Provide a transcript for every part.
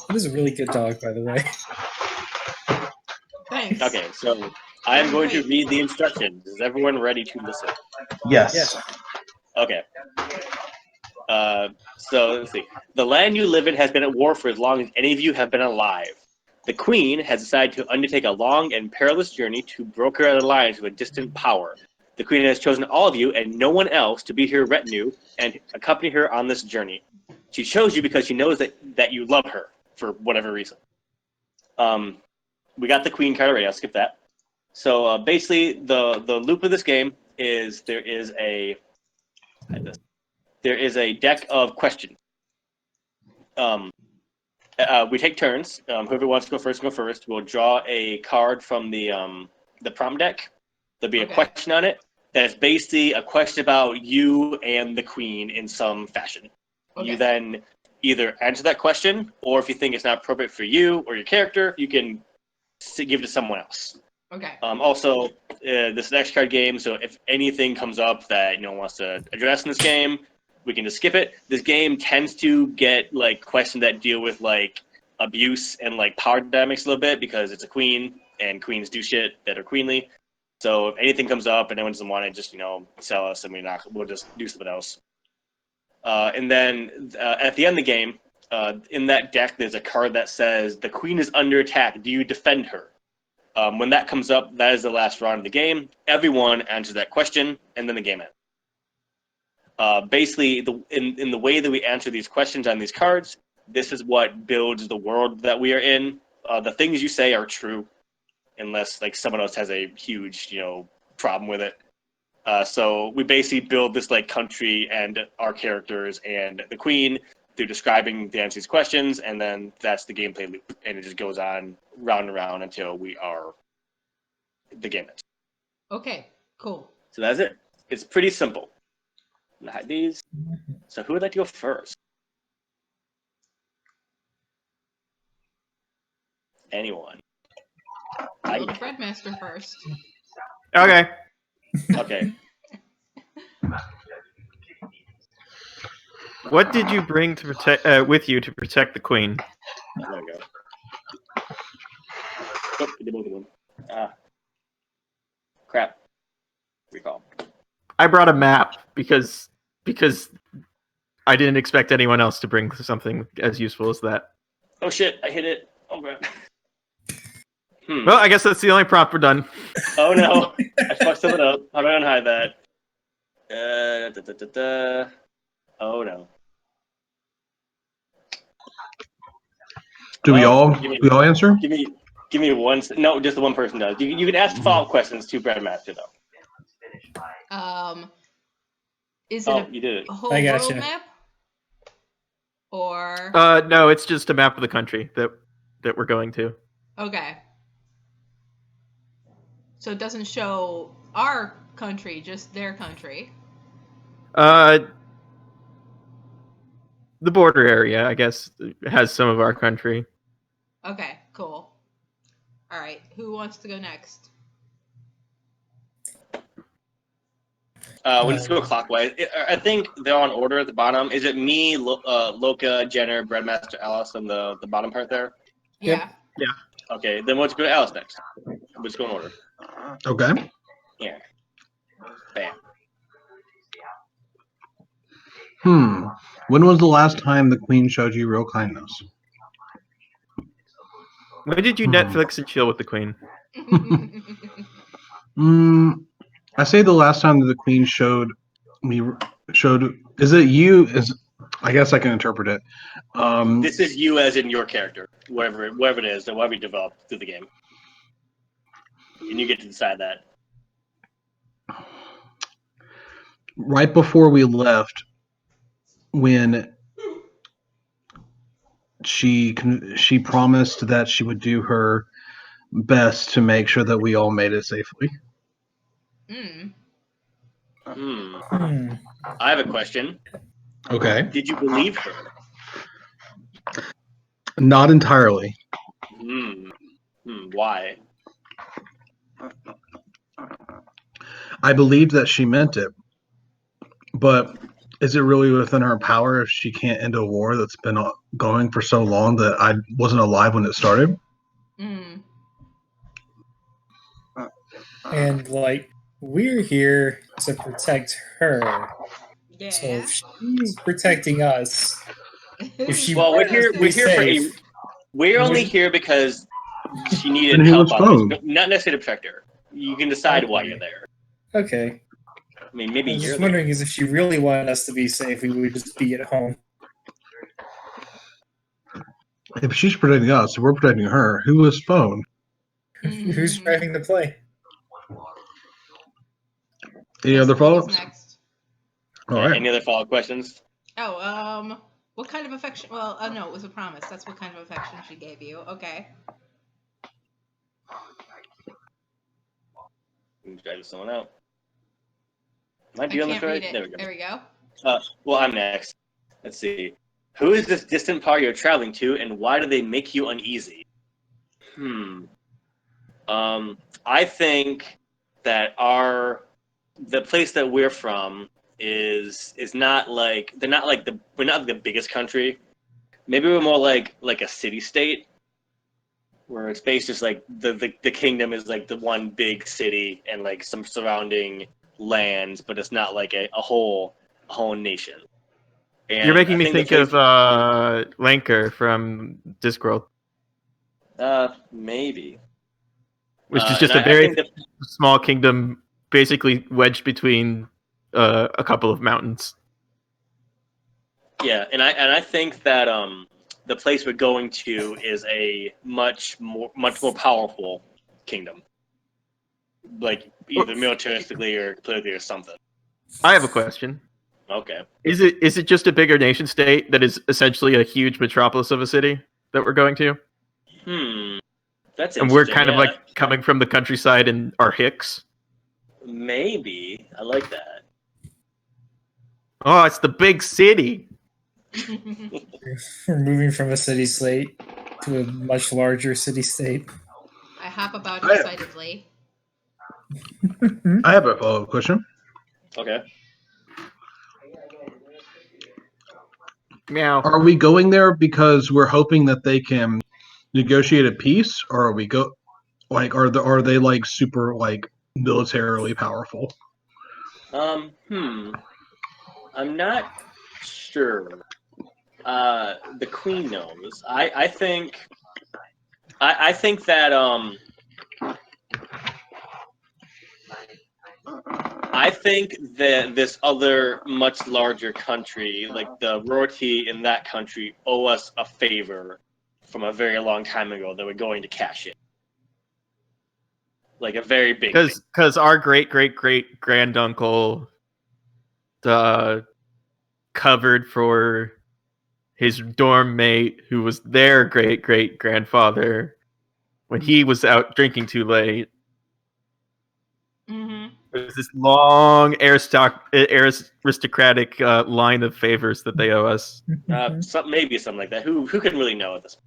It is a really good dog, by the way. Thanks. Okay, so I am going to read the instructions. Is everyone ready to listen? Yes. Yes. Okay. So let's see. The land you live in has been at war for as long as any of you have been alive. The Queen has decided to undertake a long and perilous journey to broker an alliance with a distant power. The Queen has chosen all of you and no one else to be her retinue and accompany her on this journey. She chose you because she knows that you love her for whatever reason. We got the Queen card already. I'll skip that. So basically, the loop of this game is there is a deck of questions. We take turns. Whoever wants to go first, go first. We'll draw a card from the prompt deck. There'll be a question on it. That's basically a question about you and the Queen in some fashion. Okay. You then either answer that question, or if you think it's not appropriate for you or your character, you can give it to someone else. Okay. Also, this is an X card game, so if anything comes up that no one wants to address in this game, we can just skip it. This game tends to get like questions that deal with like abuse and like power dynamics a little bit because it's a queen and queens do shit that are queenly. So if anything comes up and anyone doesn't want it, just sell us and we'll just do something else. And then at the end of the game, in that deck, there's a card that says the queen is under attack. Do you defend her? When that comes up, that is the last round of the game. Everyone answers that question, and then the game ends. Basically, in the way that we answer these questions on these cards, this is what builds the world that we are in. The things you say are true, unless like someone else has a huge problem with it. So we basically build this like country and our characters and the queen through describing the answer to these questions, and then that's the gameplay loop, and it just goes on round and round until we are the game ends. Okay, cool. So that's it. It's pretty simple. Hide these. So who would like to go first? Anyone? Go to Breadmaster first. Okay. Okay. What did you bring to protect with you to protect the queen? There we go. Oh, you did both of them. Crap. Recall. I brought a map because I didn't expect anyone else to bring something as useful as that. Oh shit! I hit it. Oh crap. Well, I guess that's the only prompt we're done. Oh no! I fucked something up. How do I unhide that? Oh no. Do we all answer? Give me one. No, just the one person does. You can ask follow-up questions to Breadmaster though. Is it you did it. a whole world map? Or no, it's just a map of the country that we're going to. Okay. So it doesn't show our country, just their country. The border area, I guess, has some of our country. Okay, cool. All right, who wants to go next? We'll just go clockwise. I think they're on order at the bottom. Is it me, Loka, Jenner, Breadmaster, Alice on the bottom part there? Yeah. Yeah. Okay, then let's go to Alice next. We'll just go in order. Okay. Yeah. Bam. When was the last time the Queen showed you real kindness? When did you Netflix and chill with the Queen? I say the last time that the Queen showed. Is it you? I guess I can interpret it. This is you as in your character, whatever it is, or whatever you developed through the game, and you get to decide that. Right before we left, when she promised that she would do her best to make sure that we all made it safely. I have a question. Okay. Did you believe her? Not entirely. Why? I believed that she meant it, but is it really within her power if she can't end a war that's been going for so long that I wasn't alive when it started? Mm. And like we're here to protect her. So Yeah. if she's protecting us, if she Well, we're wanted us here. to We're be here for a. safe, We're only wouldn't- here because she needed And he help was on this, phone. not necessarily to protect her. You can decide why Okay. you're there. Okay. I mean, maybe I was you're just there. wondering is if she really wanted us to be safe, we would just be at home. If she's protecting us, if we're protecting her, who is phone? Who's Mhm. driving the play? Any Yes, other who's follow-ups? next? All right. Any other follow-up questions? Oh, what kind of affection? Well, no, it was a promise. That's what kind of affection she gave you. Okay. Drag someone out. Am I I doing this can't read right? it. There we go. There we go. Well, I'm next. Let's see. Who is this distant party you're traveling to, and why do they make you uneasy? I think that the place that we're from is not like we're not the biggest country. Maybe we're more like a city state where it's based just like the kingdom is like the one big city and like some surrounding lands, but it's not like a whole nation. And You're making I me think the think of place- Lanker from Discworld, maybe. which is And just a I very think that small kingdom, basically wedged between a couple of mountains. yeah, and I think that the place we're going to is a much more powerful kingdom, like either militaristically or politically or something. I have a question. Okay. Is it just a bigger nation state that is essentially a huge metropolis of a city that we're going to? That's And we're interesting. kind of Yeah, like coming from the countryside and are Hicks. maybe I like that. Oh, it's the big city. We're moving from a city state to a much larger city state. I hop about I- excitedly. I have a follow-up question. Okay. Meow. Are we going there because we're hoping that they can negotiate a peace, or are we are they like super like militarily powerful? I'm not sure. The queen knows. I think that I think that this other much larger country, like the royalty in that country, owe us a favor from a very long time ago that we're going to cash in. Like a very big favor. Because our great granduncle covered for his dorm mate who was their great grandfather when he was out drinking too late. Mm-hmm. There's this long aristocratic line of favors that they owe us. Maybe something like that. Who can really know at this point?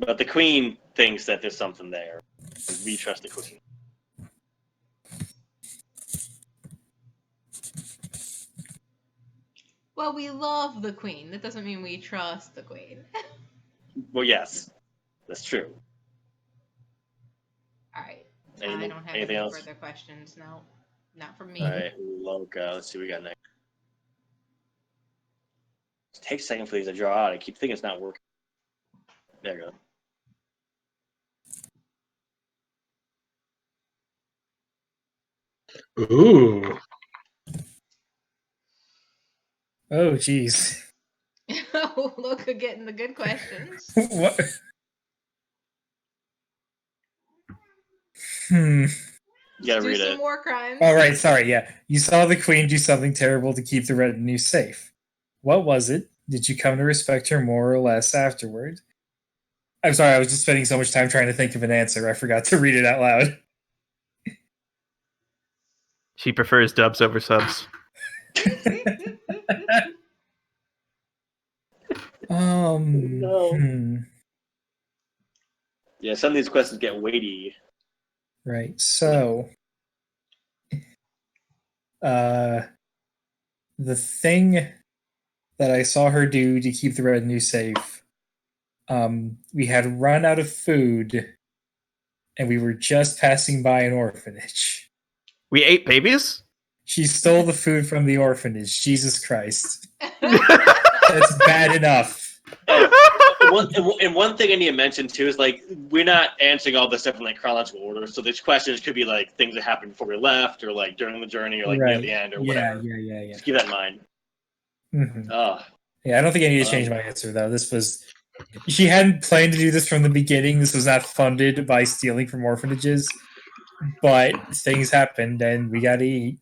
But the queen thinks that there's something there. We trust the queen. Well, we love the queen. That doesn't mean we trust the queen. Well, yes, that's true. All right. Any- I don't have anything any else? further questions. No, not from me. All right, Loka. Let's see what we got next. It takes a second for these to draw out. I keep thinking it's not working. There you go. Ooh. Oh, geez. Oh, look at getting the good questions. What? Hmm. You gotta Do read some it. war crimes. All right, sorry. Yeah. You saw the queen do something terrible to keep the retinue safe. What was it? Did you come to respect her more or less afterward? I'm sorry, I was just spending so much time trying to think of an answer. I forgot to read it out loud. She prefers dubs over subs. No. Hmm. Yeah, some of these questions get weighty. Right. So, the thing that I saw her do to keep the retinue safe, we had run out of food, and we were just passing by an orphanage. We ate babies? She stole the food from the orphanage. Jesus Christ. That's bad enough. And one thing I need to mention too is like we're not answering all this stuff in like chronological order. So these questions could be like things that happened before we left, or like during the journey, or like near the end, or whatever. Yeah. Just keep that in mind. Mm-hmm. Oh, Yeah, I don't think I need to change my answer though. This was she hadn't planned to do this from the beginning. This was not funded by stealing from orphanages, but things happened and we got to eat.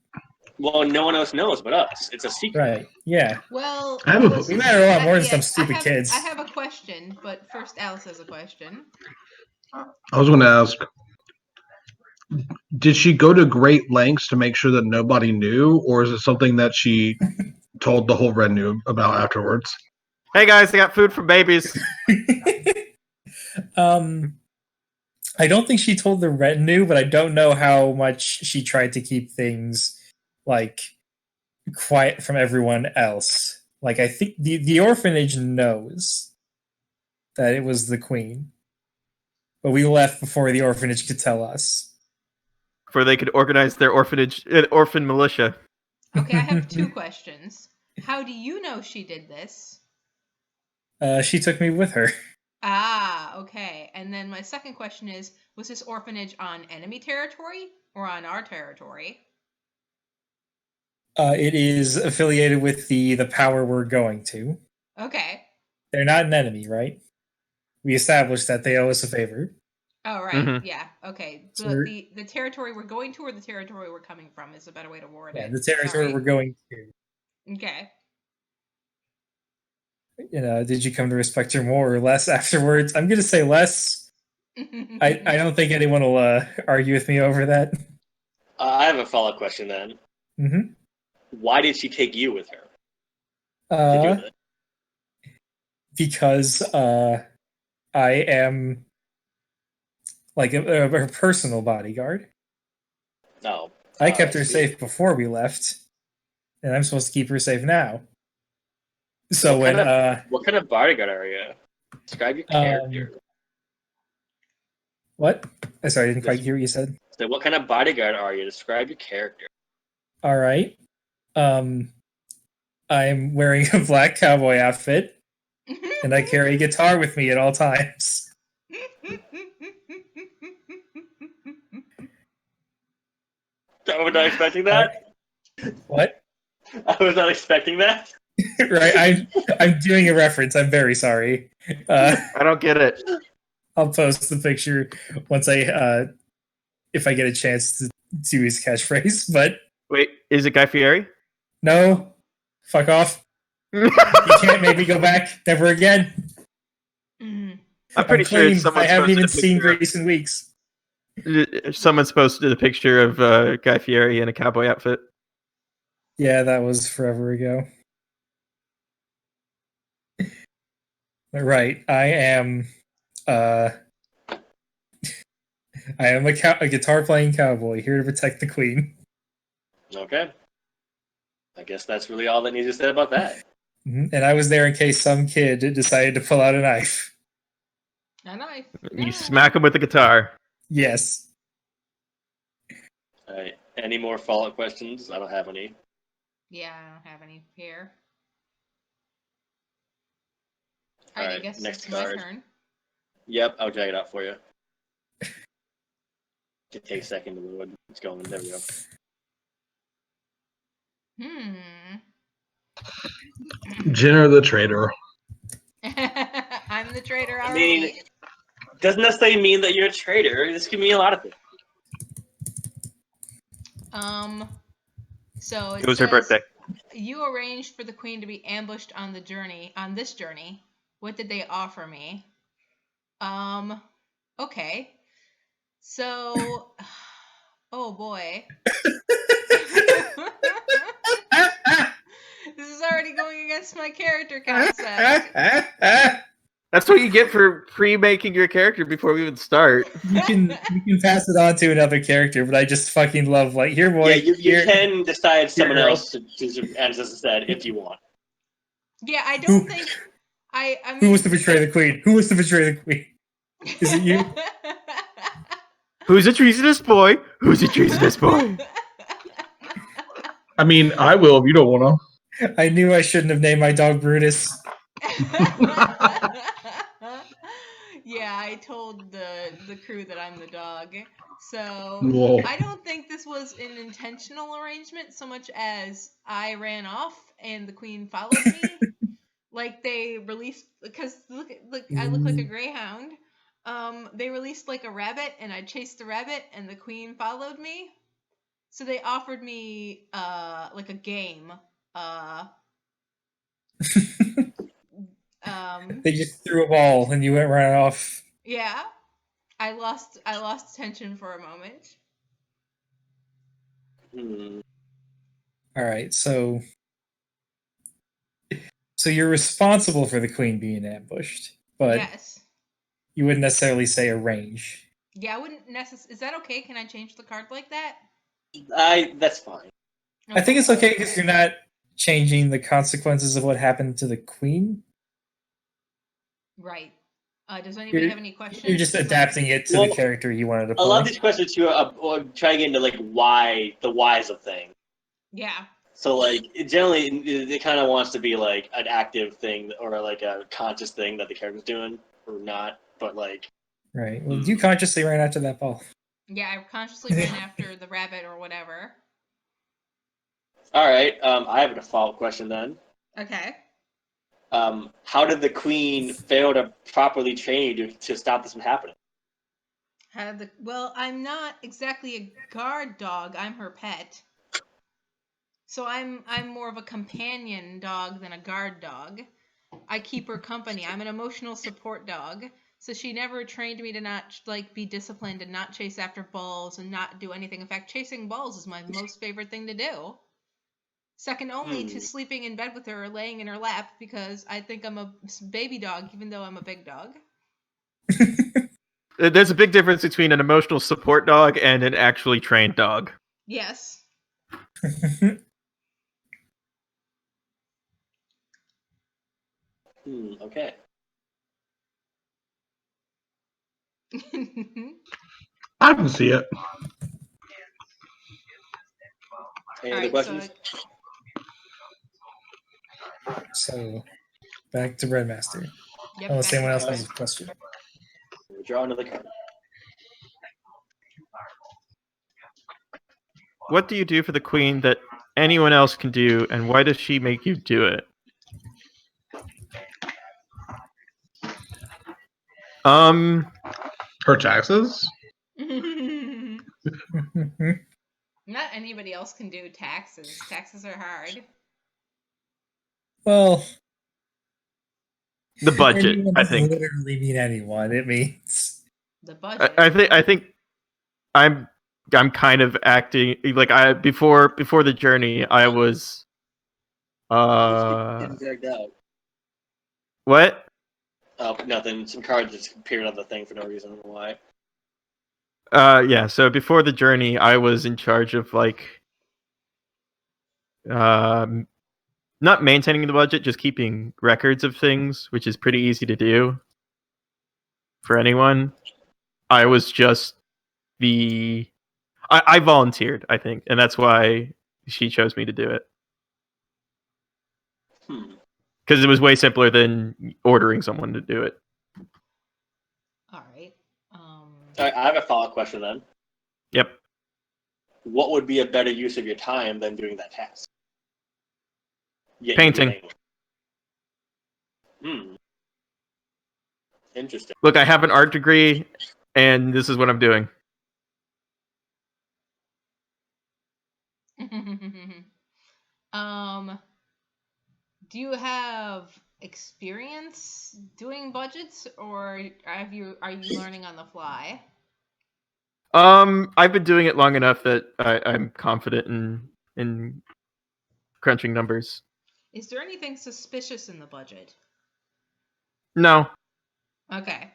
well, no one else knows but us. It's a secret. Right? Yeah. Well, I have a- listen, We matter a lot more than yeah, some stupid kids. I have a question, but first Alice has a question. I was going to ask, did she go to great lengths to make sure that nobody knew, or is it something that she told the whole retinue about afterwards? Hey guys, I got food for babies. I don't think she told the retinue, but I don't know how much she tried to keep things like quiet from everyone else. Like I think the orphanage knows that it was the queen, but we left before the orphanage could tell us. Before they could organize their orphan militia. Okay, I have two questions. How do you know she did this? She took me with her. Ah, okay. And then my second question is, was this orphanage on enemy territory or on our territory? It is affiliated with the power we're going to. Okay. They're not an enemy, right? We established that they owe us a favor. Oh, right. Mhm. Yeah. Okay. So The territory we're going to or the territory we're coming from is a better way to word Yeah, it. the territory Sorry. we're going to. Okay. Did you come to respect her more or less afterwards? I'm going to say less. I don't think anyone will argue with me over that. I have a follow-up question then. Mm-hmm. Why did she take you with her to do this? Because I am like her personal bodyguard. No. I kept her see. safe before we left, and I'm supposed to keep her safe now. So What when what kind of bodyguard are you? Describe your character. what? Sorry, I didn't quite hear what you said. So what kind of bodyguard are you? Describe your character. All right. I'm wearing a black cowboy outfit, and I carry a guitar with me at all times. I was not expecting that. What? I was not expecting that. Right, I'm doing a reference. I'm very sorry. I don't get it. I'll post the picture once I, if I get a chance to do his catchphrase. But Wait, is it Guy Fieri? no, fuck off. You can't make me go back. Never again. Mm. I'm pretty I'm sure clean. someone I haven't even posted a seen picture Grace in weeks. Someone's posted a picture of Guy Fieri in a cowboy outfit. Yeah, that was forever ago. Right, I am. I am a guitar playing cowboy here to protect the queen. Okay. I guess that's really all that needs to be said about that. And I was there in case some kid decided to pull out a knife. A knife. You smack him with the guitar. Yes. All right. Any more follow-up questions? I don't have any. Yeah, I don't have any here. All I right, guess next it's my card. turn. Yep, I'll drag it out for you. It takes a second to load. It's going. There we go. Jenner the traitor. I'm the traitor I already. mean, doesn't necessarily mean that you're a traitor. This can mean a lot of things. So It was her says, birthday. You arranged for the queen to be ambushed on this journey. What did they offer me? Okay. So, oh boy. This is already going against my character concept. That's what you get for pre-making your character before we even start. You can pass it on to another character, but I just fucking love like here, boy. Yeah, you here. can decide someone Hero. else to answer instead if you want. Yeah, I don't think I mean, Who was to betray the queen? Who was to betray the queen? Is it you? Who's a treasonous boy? Who's a treasonous boy? I mean, I will if you don't want I knew I shouldn't have named my dog Brutus. Yeah, I told the crew that I'm the dog. So Whoa. I don't think this was an intentional arrangement so much as I ran off and the queen followed me. Like they released, because look, I look like a greyhound. They released like a rabbit and I chased the rabbit and the queen followed me. So they offered me like a game. They just threw a ball and you went right off. Yeah. I lost attention for a moment. All right, so you're responsible for the queen being ambushed, but Yes. you wouldn't necessarily say a range. Yeah, I wouldn't necessarily. Is that okay? Can I change the card like that? That's fine. I think it's okay because you're not changing the consequences of what happened to the queen. Right. Does anybody have any questions? You're just adapting it to the character you wanted to A play. lot of these questions too are try to get into like why the whys of things. Yeah. So like generally it kind of wants to be like an active thing or like a conscious thing that the character's doing or not, but like Right. Well, you consciously ran after that ball. Yeah, I consciously ran after the rabbit or whatever. All right. I have a follow-up question then. Okay. How did the queen fail to properly train you to stop this from happening? Well, I'm not exactly a guard dog. I'm her pet. So I'm more of a companion dog than a guard dog. I keep her company. I'm an emotional support dog. So she never trained me to not like be disciplined and not chase after balls and not do anything. In fact, chasing balls is my most favorite thing to do. Second only to sleeping in bed with her or laying in her lap because I think I'm a baby dog even though I'm a big dog. There's a big difference between an emotional support dog and an actually trained dog. Yes. Okay. I can see it. Any other questions? So, back to Breadmaster. Yep, Unless back to anyone else Breadmaster. has a question. We'll draw another card. What do you do for the queen that anyone else can do, and why does she make you do it? Her taxes? Not anybody else can do taxes. Taxes are hard. Well, The budget, anyone I doesn't think. literally mean anyone. It means The budget. I think I'm kind of acting like before the journey I was Getting dragged out. what? Oh, nothing. Some cards just appeared on the thing for no reason. I don't know why. Yeah, so before the journey I was in charge of like not maintaining the budget, just keeping records of things, which is pretty easy to do for anyone. I was just I volunteered, I think, and that's why she chose me to do it. Because it was way simpler than ordering someone to do it. All right. All right. I have a follow-up question then. Yep. What would be a better use of your time than doing that task? Yeah, Painting. Interesting. Look, I have an art degree, and this is what I'm doing. Do you have experience doing budgets, or are you learning on the fly? I've been doing it long enough that I'm confident in crunching numbers. Is there anything suspicious in the budget? No. Okay.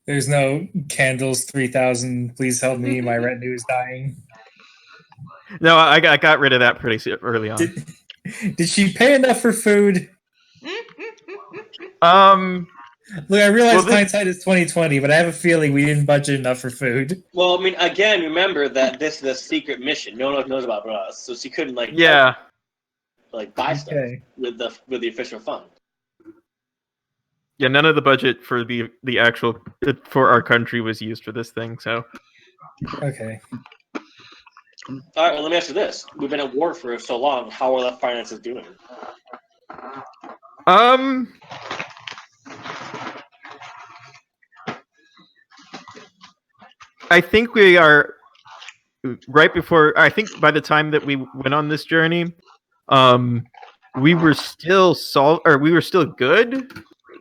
There's no candles 3,000. Please help me. My retinue is dying. No, I got rid of that pretty early on. Did she pay enough for food? Well, Look, I realize this- hindsight is 2020, but I have a feeling we didn't budget enough for food. Well, I mean, again, remember that this is a secret mission. No one knows about but us, so she couldn't yeah. buy stuff Okay. with the official fund. Yeah, none of the budget for the actual for our country was used for this thing. So Okay. All right, well, let me ask you this: we've been at war for so long. How are the finances doing? I think we are right before. I think by the time that we went on this journey, we were still we were still good.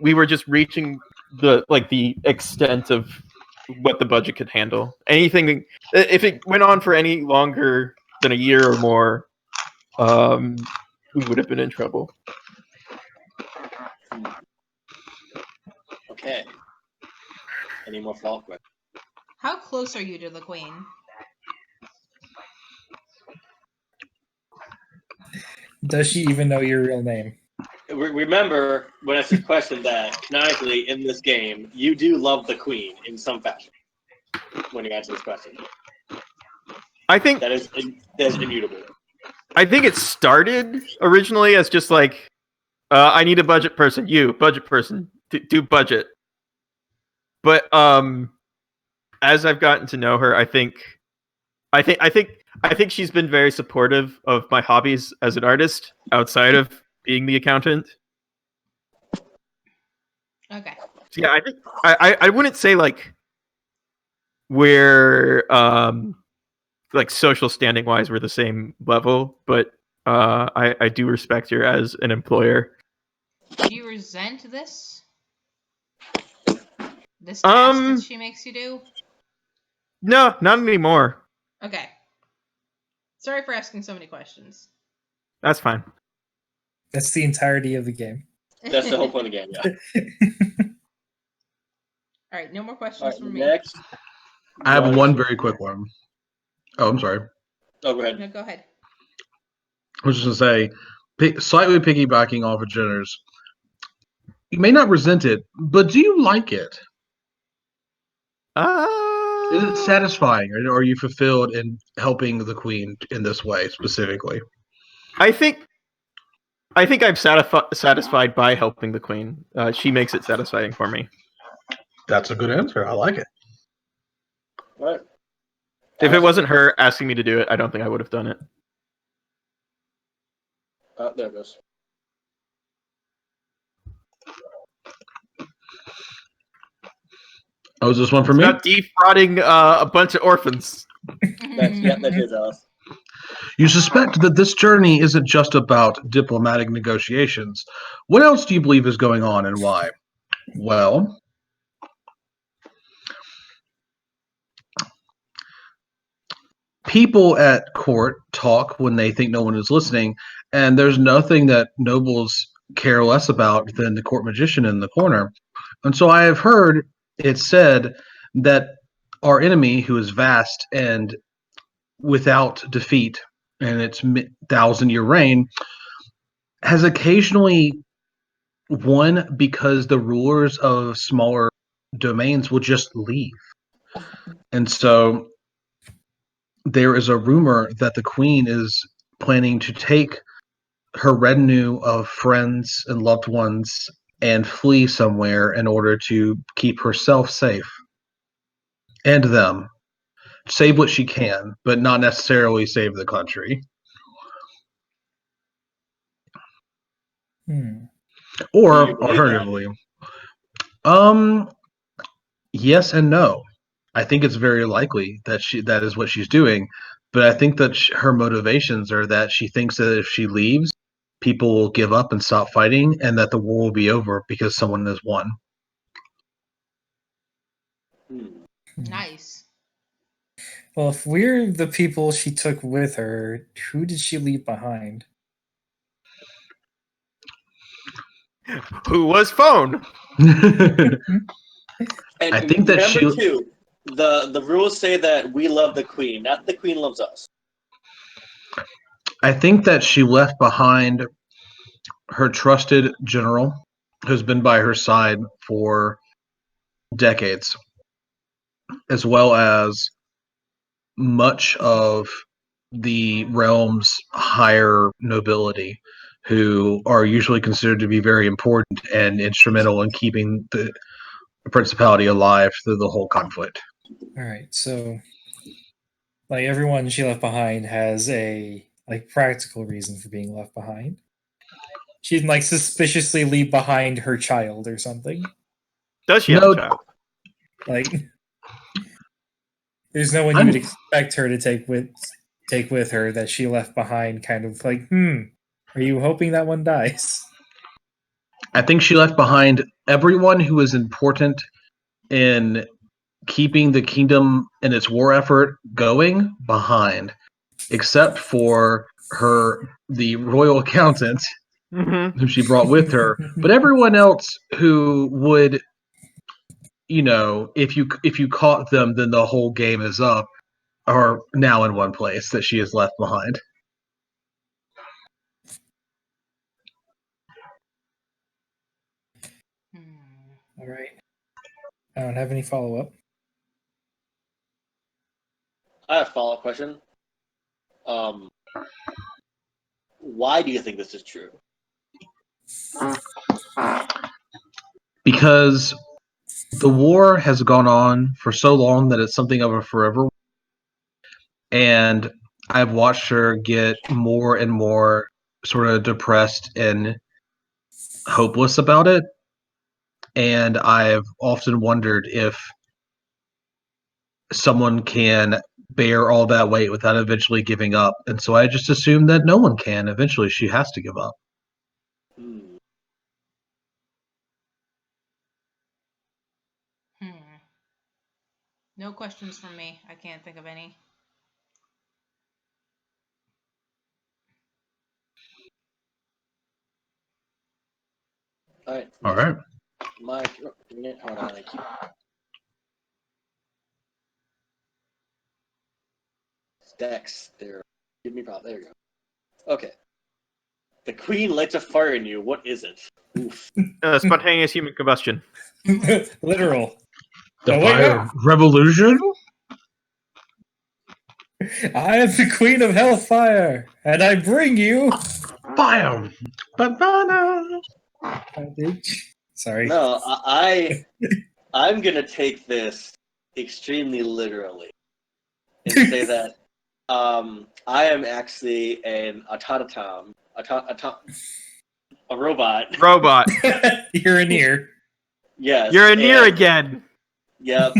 We were just reaching the extent of what the budget could handle. Anything if it went on for any longer than a year or more, we would have been in trouble. Okay. Any more follow-up questions? How close are you to the queen? Does she even know your real name? Remember when I said question that canonically in this game, you do love the queen in some fashion when you answer this question. I think That is immutable. I think it started originally as just like, I need a budget person. You budget person, do budget. But as I've gotten to know her, I think she's been very supportive of my hobbies as an artist outside of being the accountant. Okay. So yeah, I think I wouldn't say like we're like social standing wise we're the same level, but I do respect her as an employer. Do you resent this? This task that she makes you do? No, not anymore. Okay. Sorry for asking so many questions. That's fine. That's the entirety of the game. That's the whole point of the game, yeah. All right, no more All questions right, from me. next. I have one very quick one. Oh, I'm sorry. Oh, go ahead. No, go ahead. I was just going to say, slightly piggybacking off of Jenner's, you may not resent it, but do you like it? Is it satisfying, or are you fulfilled in helping the queen in this way specifically? I think I'm satisfied by helping the queen. She makes it satisfying for me. That's a good answer. I like it. All right. If it wasn't her asking me to do it, I don't think I would have done it. There it goes. Oh, is this one for It's me? about defrauding a bunch of orphans. That is us. You suspect that this journey isn't just about diplomatic negotiations. What else do you believe is going on and why? Well, people at court talk when they think no one is listening, and there's nothing that nobles care less about than the court magician in the corner. And so I have heard it said that our enemy, who is vast and without defeat in its 1,000-year reign, has occasionally won because the rulers of smaller domains will just leave. And so there is a rumor that the queen is planning to take her retinue of friends and loved ones and flee somewhere in order to keep herself safe and them. Save what she can, but not necessarily save the country. Or Do you believe alternatively, yes and no. I think it's very likely that that is what she's doing, but I think that her motivations are that she thinks that if she leaves, people will give up and stop fighting, and that the war will be over because someone has won. Nice. Well, if we're the people she took with her, who did she leave behind? Who was phone? And I think that remember too, the rules say that we love the queen, not the queen loves us. I think that she left behind her trusted general, who's been by her side for decades, as well as much of the realm's higher nobility, who are usually considered to be very important and instrumental in keeping the principality alive through the whole conflict. All right, so like everyone she left behind has a like practical reason for being left behind. She'd like suspiciously leave behind her child or something. Does she have No. a child? Like, there's no one you would expect her to take with her that she left behind. Kind of like, are you hoping that one dies? I think she left behind everyone who was important in keeping the kingdom and its war effort going behind, except for the royal accountant, whom she brought with her. But everyone else who would, if you caught them, then the whole game is up, are now in one place that she has left behind. All right. I don't have any follow up. I have a follow-up question. Why do you think this is true? Because the war has gone on for so long that it's something of a forever. And I've watched her get more and more sort of depressed and hopeless about it. And I've often wondered if someone can bear all that weight without eventually giving up. And so I just assume that no one can. Eventually, she has to give up. No questions from me. I can't think of any. All right. All right. Hold on. Stacks there. Give me problem. There you go. Okay. The queen lights a fire in you. What is it? Oof. Spontaneous human combustion. Literal. The Oh, fire revolution? I am the queen of hellfire, and I bring you fire. Sorry. No, I'm gonna take this extremely literally and say that I am actually an automaton, a robot. Robot. You're a near. Yes. You're a near again. Yep.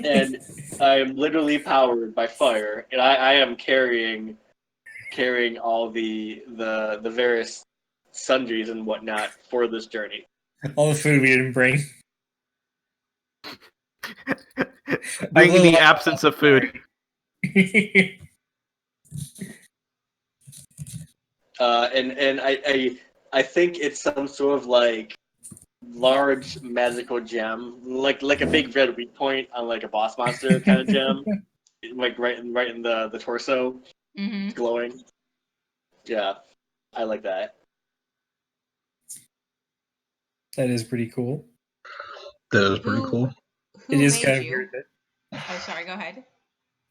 And I am literally powered by fire, and I am carrying all the various sundries and whatnot for this journey. All the food we didn't bring. Bringing the absence of food. And I think it's some sort of like large magical gem, like a big red weak point on like a boss monster kind of gem, like right in the torso, glowing. Yeah, I like that. That is pretty cool. That is pretty cool. It is kind of weird. Oh, sorry. Go ahead.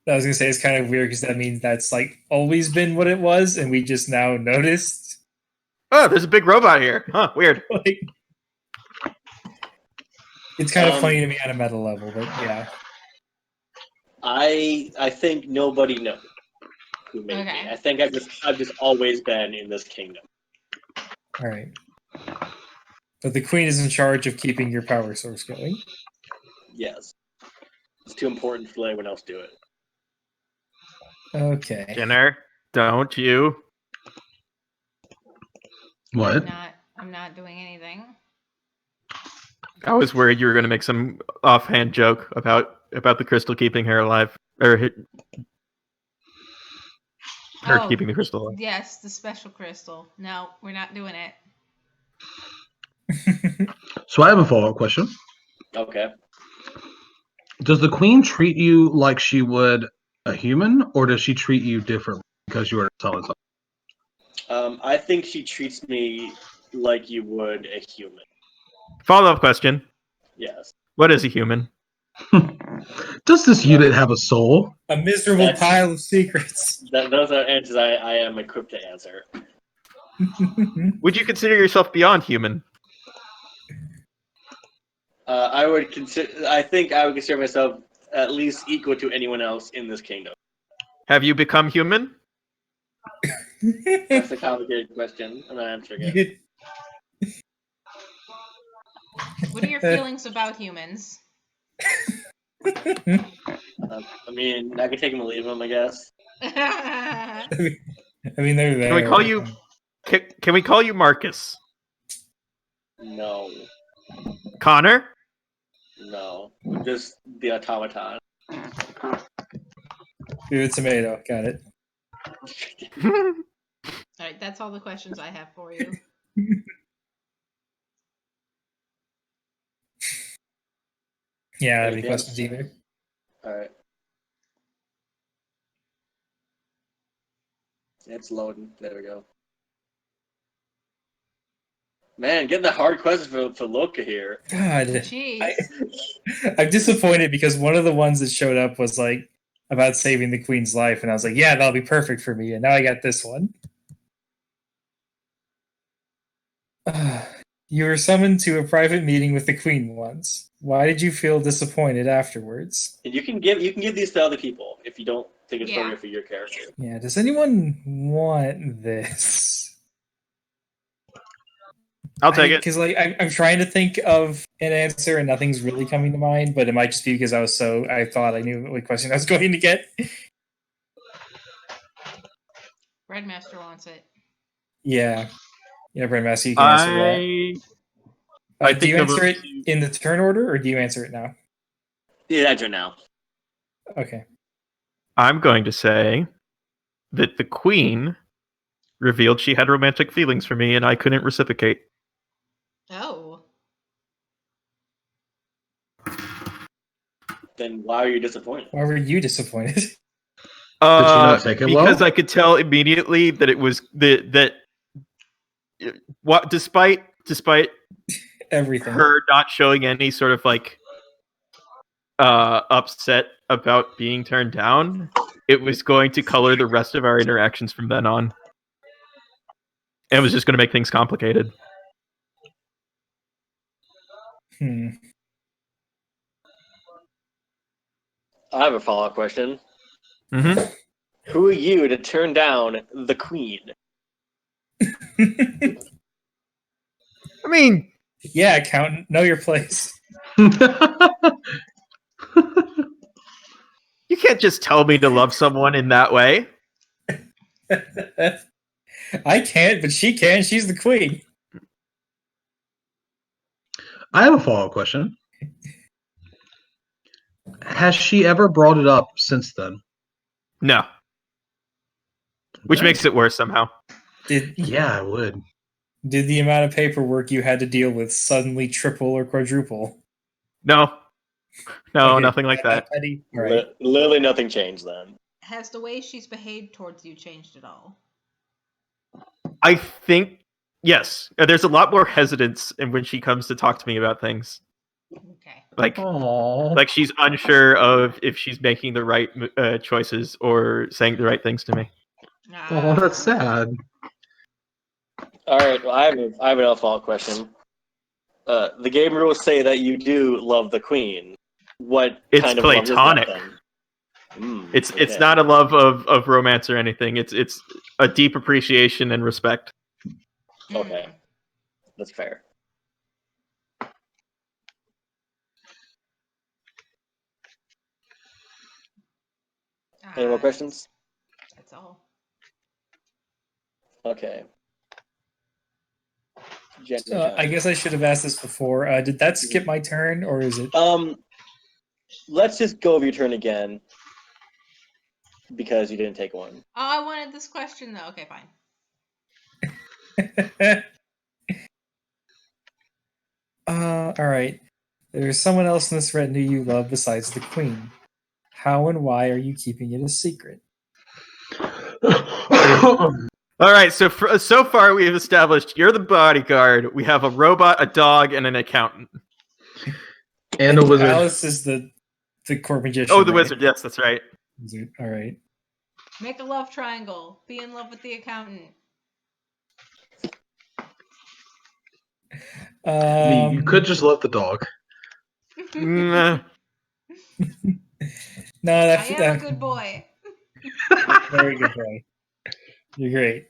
I was gonna say it's kind of weird because that means that's like always been what it was, and we just now noticed. Oh, there's a big robot here. Huh? Weird. Like, it's kind of funny to me on a meta level, but yeah. I think nobody knows who made me. I think I've just always been in this kingdom. All right. But the queen is in charge of keeping your power source going. Yes. It's too important to let anyone else do it. Okay. Jenner, don't you? What? I'm not doing anything. I was worried you were going to make some offhand joke about the crystal keeping her alive, or her keeping the crystal alive. Yes, the special crystal. No, we're not doing it. So I have a follow-up question. Okay. Does the queen treat you like she would a human, or does she treat you differently because you are telling I think she treats me like you would a human. Follow-up question. Yes. What is a human? something? Does this unit have a soul? A miserable That's- pile of secrets. Those are answers I am equipped to answer. Would you consider yourself beyond human? I would consider. I think I would consider myself at least equal to anyone else in this kingdom. Have you become human? That's a complicated question. I'm not answering it. What are your feelings about humans? I mean, I can take them or leave them, I guess. I mean, they're there. Can we call you? Can we call you Marcus? No, Connor? no, just the automaton. Ooh, tomato. Got it. All right, that's all the questions I have for you. Yeah, I don't have any Anything questions else? either. All right. It's loading. There we go. Man, getting the hard questions for Loka here. God, Jeez. I'm disappointed because one of the ones that showed up was like about saving the queen's life, and I was like, yeah, that'll be perfect for me. And now I got this one. You were summoned to a private meeting with the queen once. Why did you feel disappointed afterwards? And you can give these to other people if you don't think it's Yeah. appropriate for your character. Yeah, does anyone want this? I'll take it. Because like I'm trying to think of an answer and nothing's really coming to mind, but it might just be because I thought I knew what question I was going to get. Breadmaster wants it. Yeah, Brandmaster, you can answer that. I Do think you answer it number- in the turn order, or do you answer it now? Yeah, that's right now. Okay. I'm going to say that the queen revealed she had romantic feelings for me, and I couldn't reciprocate. Oh. Then why are you disappointed? Why were you disappointed? Did she not take it because well? I could tell immediately that it was that what despite Everything. her not showing any sort of like upset about being turned down, it was going to color the rest of our interactions from then on. And it was just going to make things complicated. I have a follow-up question. Mm-hmm. Who are you to turn down the queen? I mean, Yeah, accountant, know your place. you can't just tell me to love someone in that way. I can't, but she can. She's the queen. I have a follow-up question. Has she ever brought it up since then? No. Which Okay. makes it worse somehow. Yeah, I would. Did the amount of paperwork you had to deal with suddenly triple or quadruple? No. No, Okay, nothing like that. petty? All right. Literally nothing changed then. Has the way she's behaved towards you changed at all? I think, yes. There's a lot more hesitance in when she comes to talk to me about things. Okay. Like she's unsure of if she's making the right choices or saying the right things to me. Oh, that's sad. All right, well, I have another follow-up question. The game rules say that you do love the queen. What It's kind of love is that platonic. then? It's not a love of romance or anything. It's a deep appreciation and respect. Okay, that's fair. Any more questions? That's all. Okay. I guess I should have asked this before. Did that skip my turn, or is it? Let's just go over your turn again because you didn't take one. Oh, I wanted this question though. Okay, fine. All right. There's someone else in this retinue you love besides the queen. How and why are you keeping it a secret? All right, so so far we have established you're the bodyguard. We have a robot, a dog, and an accountant. And a wizard. Alice is the court magician. Oh, the right? wizard. Yes, that's right. Wizard. All right. Make a love triangle. Be in love with the accountant. You could just love the dog. Nah. No, I that's am a good boy. very good boy. You're great.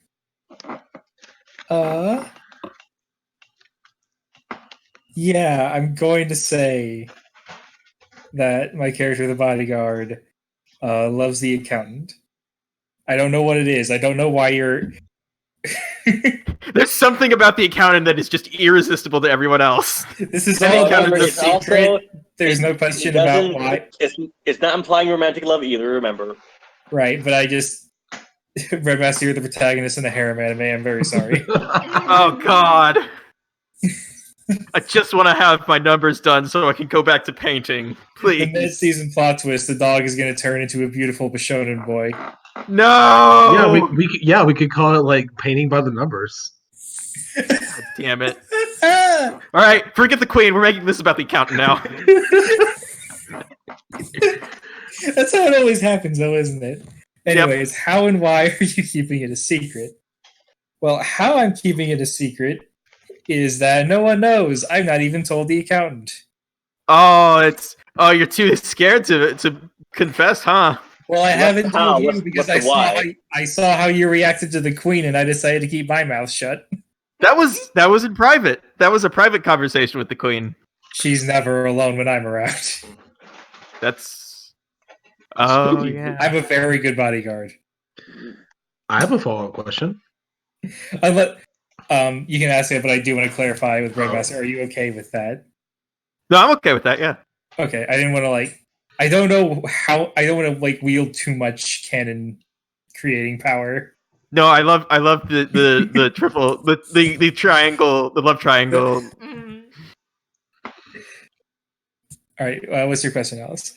Yeah, I'm going to say that my character, the bodyguard, loves the accountant. I don't know what it is. I don't know why you're. There's something about the accountant that is just irresistible to everyone else. This is Any all kind of a it's also- secret. There's no question about why. It's not implying romantic love either. Remember. Right, but I just. Red Master, you're the protagonist in a harem anime. I'm very sorry. Oh God! I just want to have my numbers done so I can go back to painting, The please. mid-season plot twist: the dog is going to turn into a beautiful Bishonen boy. No! Yeah, we could call it like painting by the numbers. God damn it! All right, forget the queen. We're making this about the accountant now. That's how it always happens, though, isn't it? Anyways, how and why are you keeping it a secret? Well, how I'm keeping it a secret is that no one knows. I've not even told the accountant. You're too scared to confess, huh? Well, I haven't how? told you What's because the why? I saw how you reacted to the queen, and I decided to keep my mouth shut. That was in private. That was a private conversation with the queen. She's never alone when I'm around. That's. Oh Spooky. yeah. I'm a very good bodyguard. I have a follow-up question. You can ask it, but I do want to clarify with Grandmaster. Are you okay with that? No, I'm okay with that. Yeah. Okay, I didn't want to I don't know how. I don't want to wield too much canon creating power. No, I love the triple the triangle, the love triangle. Mhm. All right, what's your question, Alice?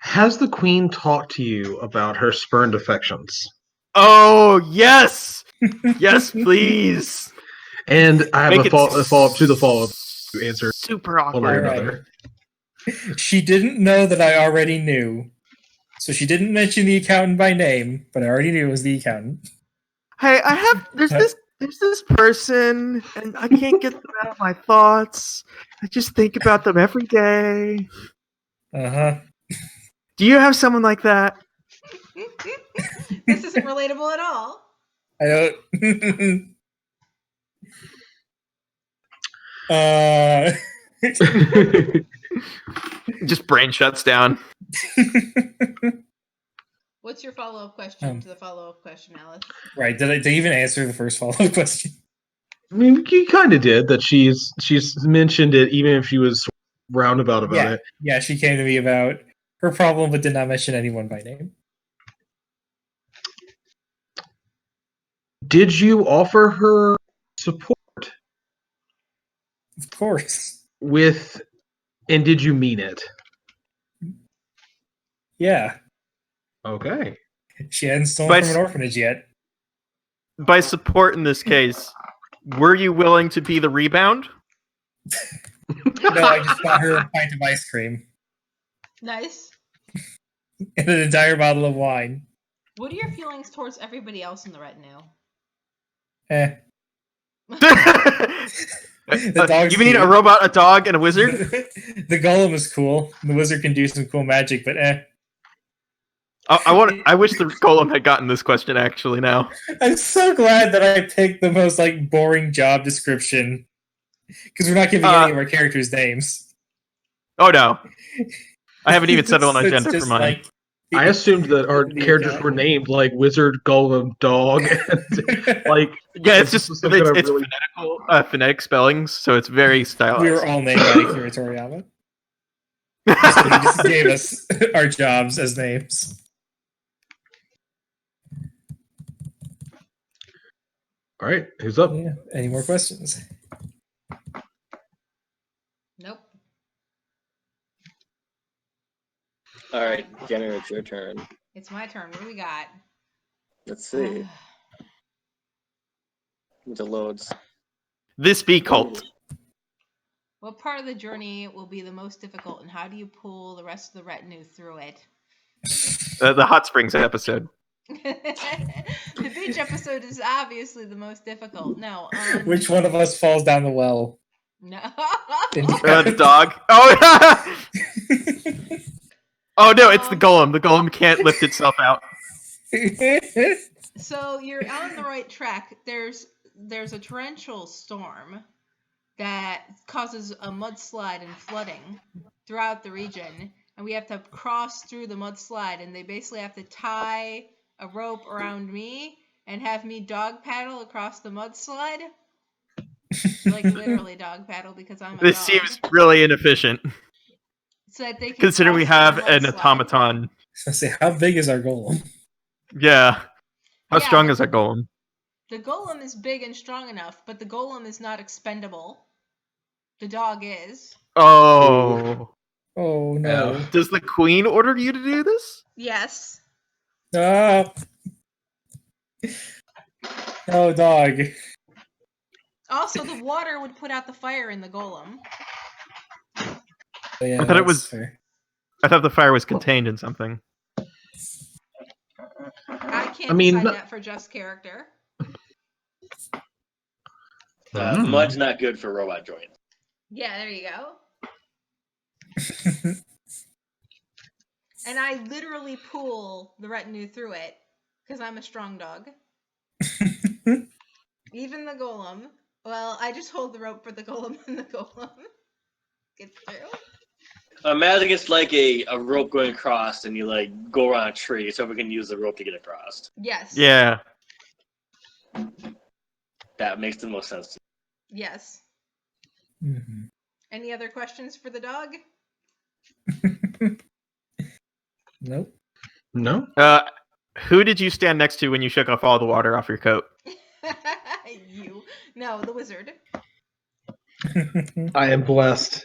Has the queen talked to you about her spurned affections? Oh yes, yes, please. And I have Make a it follow-up to the follow-up answer. Super One way or awkward. Alright. another. She didn't know that I already knew, so she didn't mention the accountant by name, but I already knew it was the accountant. Hey, there's this person, and I can't get them out of my thoughts. I just think about them every day. Uh-huh. Do you have someone like that? This isn't relatable at all. I don't. Just brain shuts down. What's your follow-up question to the follow-up question, Alice? Right? Did I even answer the first follow-up question? I mean, you kind of did that. She's mentioned it, even if she was roundabout about it. Yeah, she came to me about her problem, but did not mention anyone by name. Did you offer her support Of course. and did you mean it? Yeah. Okay. She hadn't stolen from an orphanage yet. By support in this case, were you willing to be the rebound? No, I just got her a pint of ice cream Nice. and an entire bottle of wine. What are your feelings towards everybody else in the retinue? The dog's you mean a cute. robot, a dog, and a wizard? The golem is cool. The wizard can do some cool magic, but I wish the golem had gotten this question actually now. I'm so glad that I picked the most boring job description because we're not giving any of our characters names. Oh no, I haven't even set it on It's agenda for just mine. I assumed that our characters were named like wizard, golem, dog, and Yeah, it's just some kind of it's really- phonetic spellings, so it's very stylized. We were all named by Akira Toriyama. So he just gave us our jobs as names. All right, who's up? Yeah. Any more questions? Nope. All right, Jenner, it's your turn. It's my turn. What do we got? Let's see. The loads. This be cult. What part of the journey will be the most difficult, and how do you pull the rest of the retinue through it? The hot springs episode. The beach episode is obviously the most difficult. No. Which one of us falls down the well? No. The dog. Oh, oh no, it's the golem. The golem can't lift itself out. So you're on the right track. There's a torrential storm that causes a mudslide and flooding throughout the region, and we have to cross through the mudslide, and they basically have to tie a rope around me and have me dog paddle across the mudslide. Like literally dog paddle, because I'm a This dog. seems really inefficient. So that they can Considering we cross have the an mudslide. automaton. So say, how big is our golem? Yeah. How Yeah, strong but is that golem? The golem is big and strong enough, but the golem is not expendable. The dog is. Oh. Oh no. Does the queen order you to do this? Yes. Ah. No, dog. Also, the water would put out the fire in the golem. Yeah, I thought it that's was- fair. I thought the fire was contained in something. I can't decide that for just character. Mud's not good for robot joints. Yeah, there you go. And I literally pull the retinue through it because I'm a strong dog. Even the golem. Well, I just hold the rope for the golem, and the golem gets through. Imagine it's like a rope going across, and you like go around a tree, so we can use the rope to get across. Yes. Yeah. That makes the most sense to me. Yes. Mm-hmm. Any other questions for the dog? Nope. No. Who did you stand next to when you shook off all the water off your coat? You. No, the wizard. I am blessed.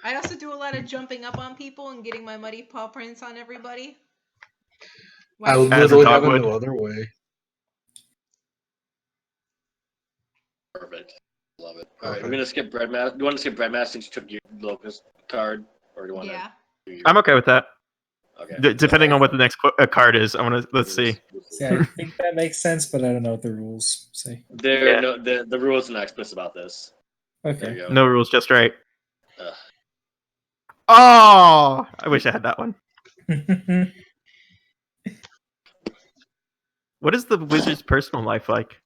I also do a lot of jumping up on people and getting my muddy paw prints on everybody. I Wow. As a literally dog have would. no other way. Perfect. Love it. All right, we're gonna skip Breadmaster. Do you want to skip Breadmaster since you took your locust card, or do you want to? Yeah. I'm okay with that. Okay. Depending on what the next card is, I want to. Let's see. See, I think that makes sense, but I don't know what the rules say. There, no, the rules are not explicit about this. There Okay. you go. No rules, just right. Ugh. Oh, I wish I had that one. What is the wizard's personal life like?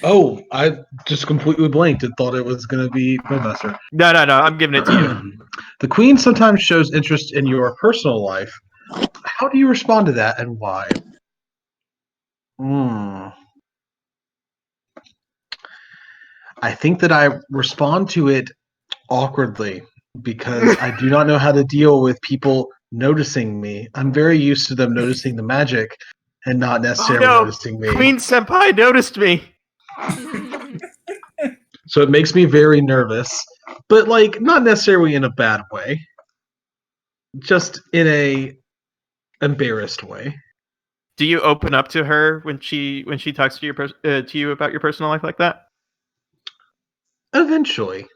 Oh, I just completely blanked and thought it was going to be Professor. No. I'm giving it to you. The Queen sometimes shows interest in your personal life. How do you respond to that, and why? I think that I respond to it awkwardly because I do not know how to deal with people noticing me. I'm very used to them noticing the magic and not necessarily noticing me. Queen Senpai noticed me. So it makes me very nervous, but like not necessarily in a bad way, just in a embarrassed way. Do you open up to her when she talks to you about your personal life like that? Eventually.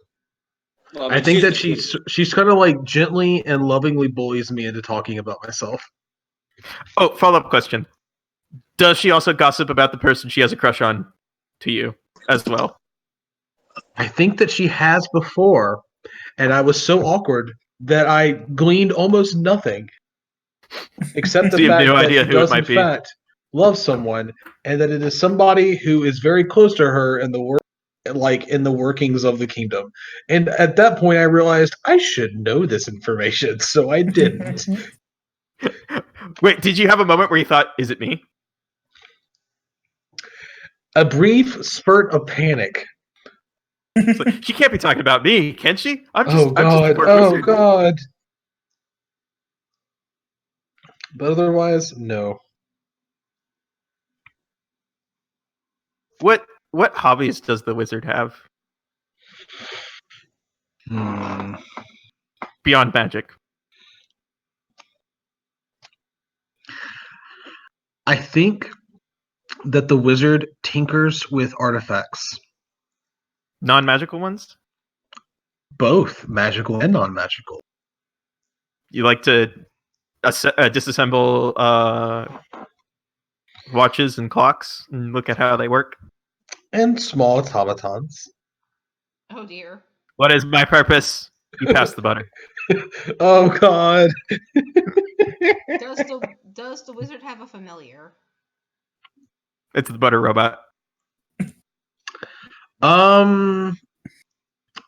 Well, I think that she's kind of like gently and lovingly bullies me into talking about myself. Oh, follow-up question. Does she also gossip about the person she has a crush on to you as well? I think that she has before, and I was so awkward that I gleaned almost nothing. Except the So you have fact no that idea she who it does in might be. fact love someone, and that it is somebody who is very close to her in the in the workings of the kingdom. And at that point, I realized I should know this information, so I didn't. Wait, did you have a moment where you thought, "Is it me?" A brief spurt of panic. It's like, she can't be talking about me, can she? I'm just a God! poor Oh wizard. God! But otherwise, no. What hobbies does the wizard have? beyond magic. I think that the wizard tinkers with artifacts, Non-magical ones? both magical and non-magical. You like to disassemble watches and clocks and look at how they work? And small automatons. Oh dear. What is my purpose? You pass the butter. Oh God. Does the wizard have a familiar? It's the butter robot.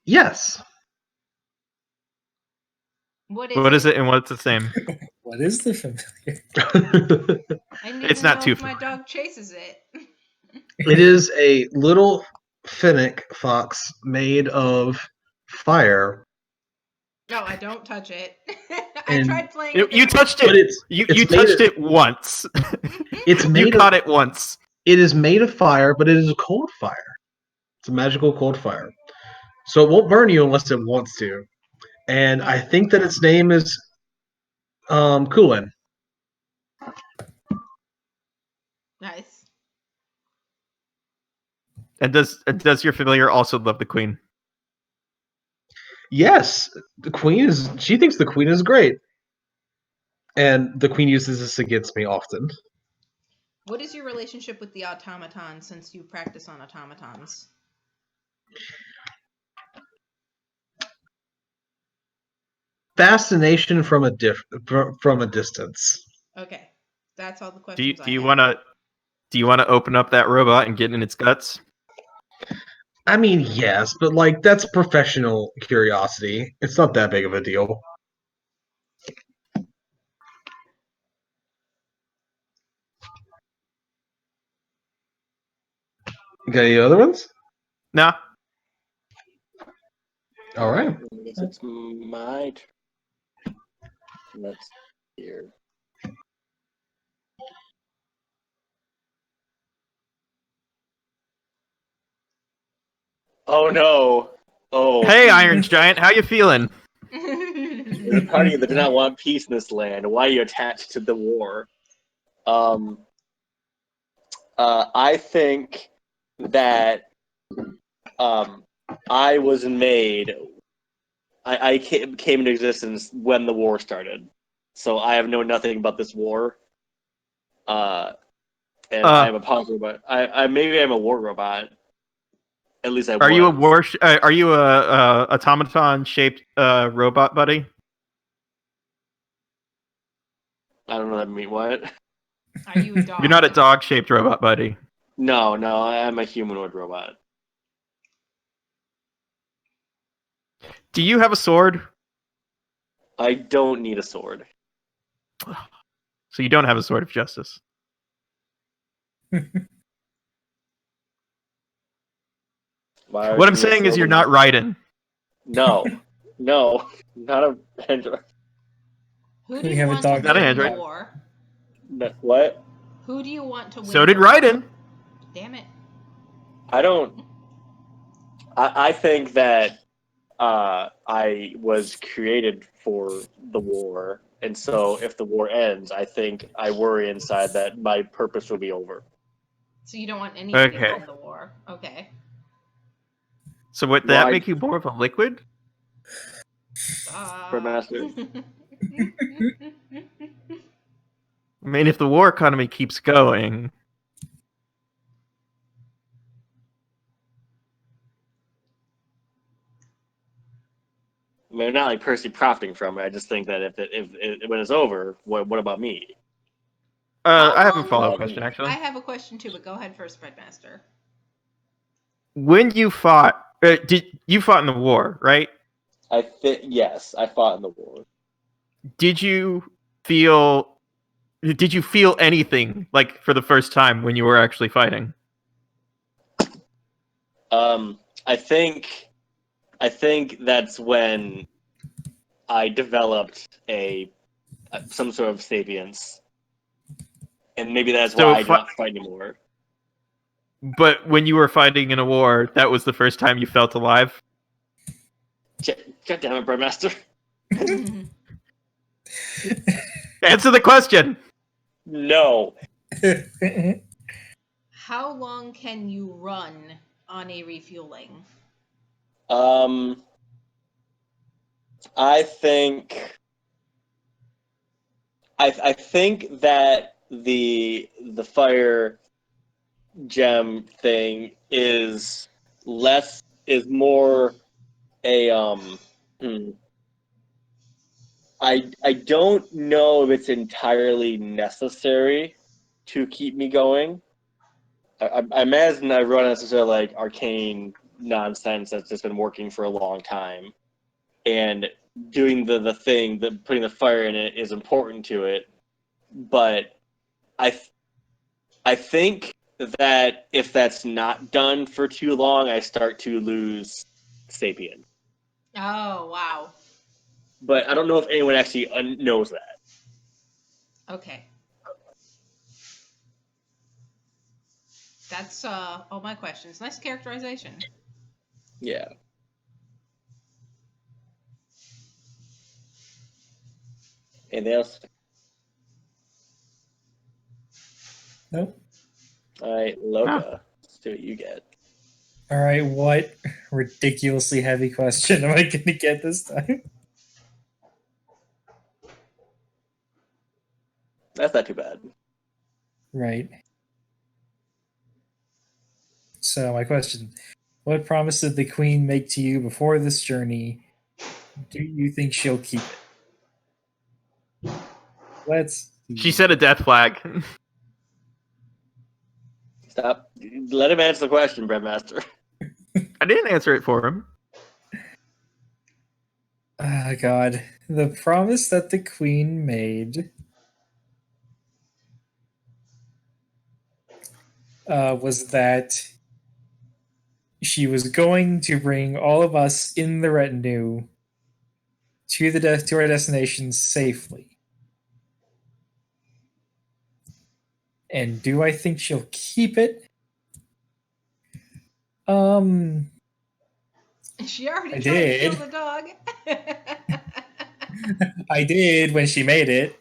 Yes. What Is it and what's the same? What is the familiar? I need It's to not know too if my familiar. dog chases it. It is a little finnick fox made of fire. No, I don't touch it. I And tried playing You, with you it. touched But it. it's You made touched of- it once. It's You made caught of it once. it is made of fire, but it is a cold fire. It's a magical cold fire. So it won't burn you unless it wants to. And I think that its name is Kulin. Nice. And does your familiar also love the queen? Yes, she thinks the queen is great. And the queen uses this against me often. What is your relationship with the automaton since you practice on automatons? Fascination from a distance. Okay. That's all the Do you questions do you I want have. to open up that robot and get in its guts? I mean, yes, but like that's professional curiosity. It's not that big of a deal. Got any other ones? No. All right. I guess it's my turn. Let's here. Oh no! Oh, Hey, Iron Giant, how you feeling? there's a party that does not want peace in this land. Why are you attached to the war? I think that I was made. I came into existence when the war started, so I have known nothing about this war. And I'm a punk robot. I maybe I'm a war robot. At least I was. Are you a automaton shaped robot, buddy? I don't know what that mean. What? Are you a dog? You're not a dog shaped robot, buddy. No, I'm a humanoid robot. Do you have a sword? I don't need a sword. So you don't have a sword of justice. What I'm saying is you're not Raiden. No, not a android. Who do We you have a want dog. to Not an win the android. war? What? Who do you want to win? So did the war? Raiden. Damn it. I don't. I think that I was created for the war, and so if the war ends, I think I worry inside that my purpose will be over. So you don't want anybody Okay. to win the war. Okay. So would that make you more of a liquid? Master. I mean, if the war economy keeps going, I mean, I'm not like personally profiting from it. I just think that if when it's over, what about me? I have a long follow-up will- question actually. I have a question too, but go ahead first, Breadmaster. When you fought, did you fought in the war, right? Yes, I fought in the war. Did you feel anything like for the first time when you were actually fighting? I think that's when I developed some sort of sapience, and maybe that's So why I don't fight anymore. But when you were fighting in a war, that was the first time you felt alive? God damn it, Breadmaster. Answer the question. No. How long can you run on a refueling? I think that the fire gem thing is more a I don't know if it's entirely necessary to keep me going. I imagine I run necessarily like arcane nonsense that's just been working for a long time, and doing the thing, putting the fire in it is important to it. But I I think that if that's not done for too long, I start to lose sapient. Oh, wow. But I don't know if anyone actually knows that. Okay. That's all my questions. Nice characterization. Yeah. Anything else? Nope. All right, Loga. Let's see what you get. All right, what ridiculously heavy question am I going to get this time? That's not too bad. Right. So, my question: what promise did the queen make to you before this journey? Do you think she'll keep it? Let's see. She said a death flag. Stop. Let him answer the question, Breadmaster. I didn't answer it for him. Oh, God. The promise that the queen made was that she was going to bring all of us in the retinue to our destination safely. And do I think she'll keep it? She already I tried to kill did. the dog. I did when she made it.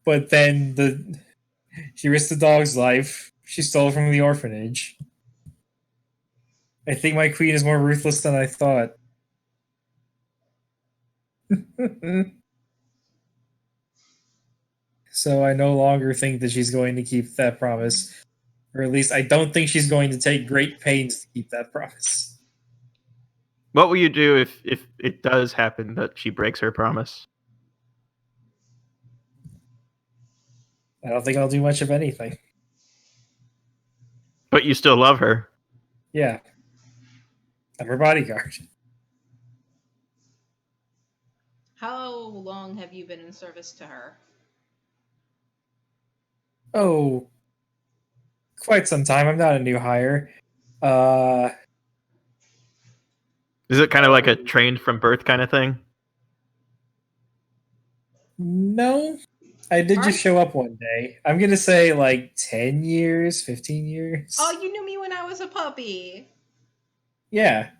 But then she risked the dog's life. She stole from the orphanage. I think my queen is more ruthless than I thought. So I no longer think that she's going to keep that promise. Or at least I don't think she's going to take great pains to keep that promise. What will you do if it does happen that she breaks her promise? I don't think I'll do much of anything. But you still love her. Yeah. I'm her bodyguard. How long have you been in service to her? Oh, quite some time. I'm not a new hire. Uh, Is it kind of like a trained from birth kind of thing? no. I did just show up one day. I'm going to say like 10 years, 15 years. Oh, you knew me when I was a puppy. Yeah.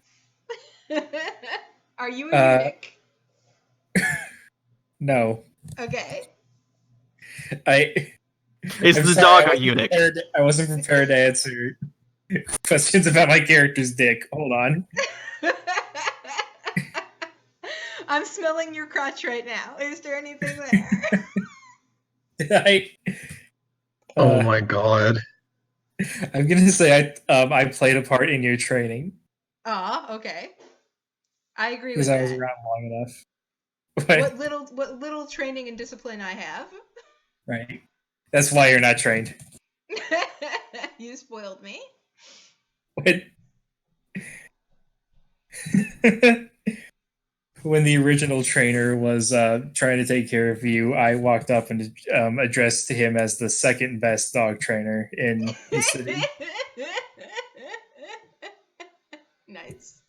Are you a eunuch? No. Okay. Is I'm the sorry, dog a eunuch? I wasn't prepared to answer questions about my character's dick. Hold on. I'm smelling your crotch right now. Is there anything there? Did I? Oh my god. I'm gonna say I played a part in your training Okay. I agree with because I was that. around long enough. What little training and discipline I have. Right. That's why you're not trained. You spoiled me. What? When the original trainer was trying to take care of you, I walked up and addressed him as the second best dog trainer in the city. Nice.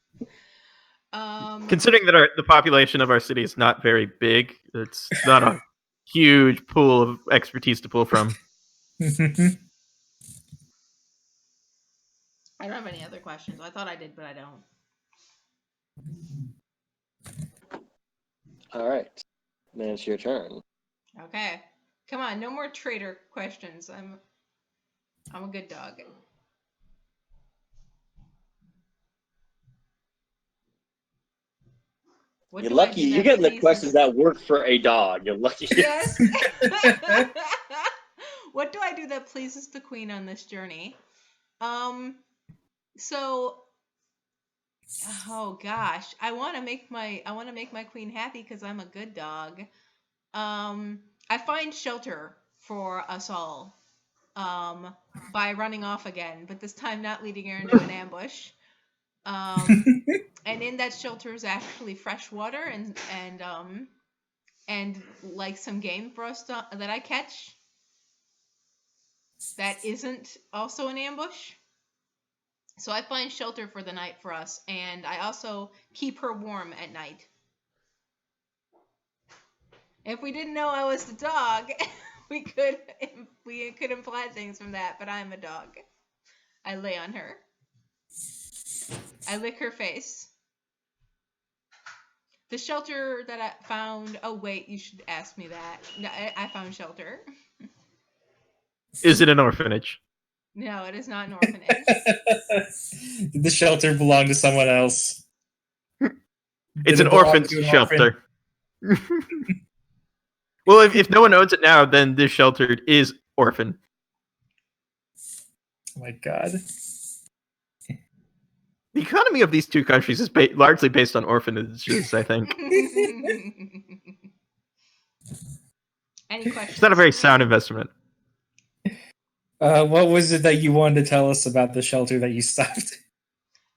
Considering that the population of our city is not very big, it's not a huge pool of expertise to pull from. I don't have any other questions. I thought I did, but I don't. All right. Then it's your turn. Okay. Come on, no more traitor questions. I'm a good dog. What You're do I lucky. do You're that getting the pleases- questions that work for a dog. You're lucky. Yes. What do I do that pleases the queen on this journey? So oh gosh, I want to make my queen happy because I'm a good dog. I find shelter for us all. By running off again, but this time not leading her into an ambush. And in that shelter is actually fresh water and like some game for us that I catch that isn't also an ambush. So I find shelter for the night for us, and I also keep her warm at night. If we didn't know I was the dog, we could imply things from that, but I'm a dog. I lay on her. I lick her face. The shelter that I found... Oh, wait, you should ask me that. No, I found shelter. Is it an orphanage? No, it is not an orphanage. Did the shelter belong to someone else? It's Did an it belong orphan's to an orphan? shelter. Well, if no one owns it now, then this shelter is orphan. Oh my god. The economy of these two countries is largely based on orphanages, I think. Any questions? It's not a very sound investment. What was it that you wanted to tell us about the shelter that you stopped?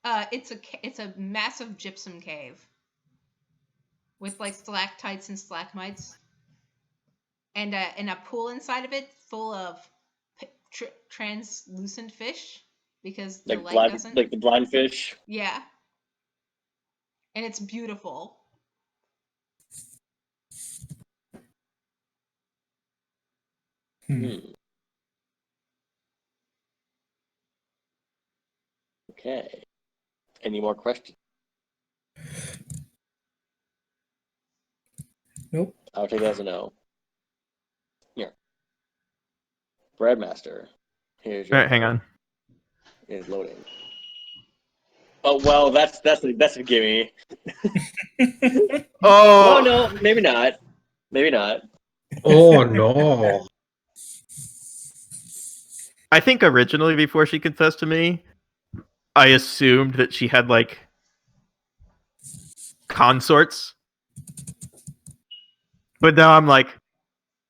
It's a massive gypsum cave with like stalactites and stalagmites, and a pool inside of it full of translucent fish because the light doesn't. Like the blind fish. Yeah, and it's beautiful. Okay. Any more questions? Nope. I'll take that as a no. Here. Breadmaster. Here's your... All right, hang on. It's loading. Oh well, that's a gimme. Oh, Oh no, maybe not. Maybe not. Oh no. I think originally, before she confessed to me, I assumed that she had like consorts. But now I'm like,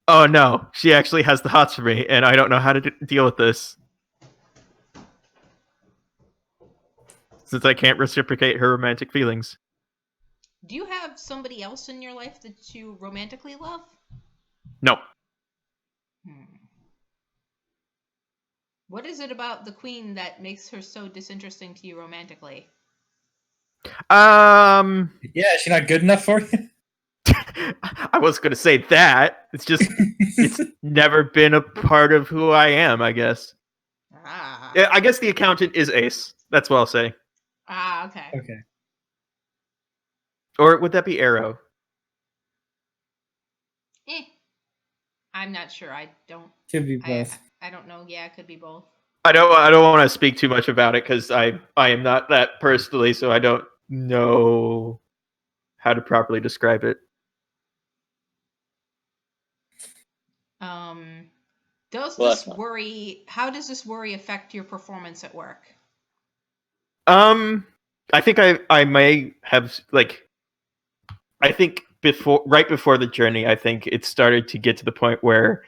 oh no, she actually has the hots for me, and I don't know how to deal with this. Since I can't reciprocate her romantic feelings. Do you have somebody else in your life that you romantically love? No. What is it about the queen that makes her so disinteresting to you romantically? Yeah, is she not good enough for you? I was going to say that. It's just, it's never been a part of who I am, I guess. Ah. Yeah, I guess the accountant is Ace. That's what I'll say. Ah, okay. Okay. Or would that be Arrow? I'm not sure. I don't. Could be both. I don't know. Yeah, it could be both. I don't want to speak too much about it because I am not that personally, so I don't know how to properly describe it. How does this worry affect your performance at work? I think I may have like, I think right before the journey, I think it started to get to the point where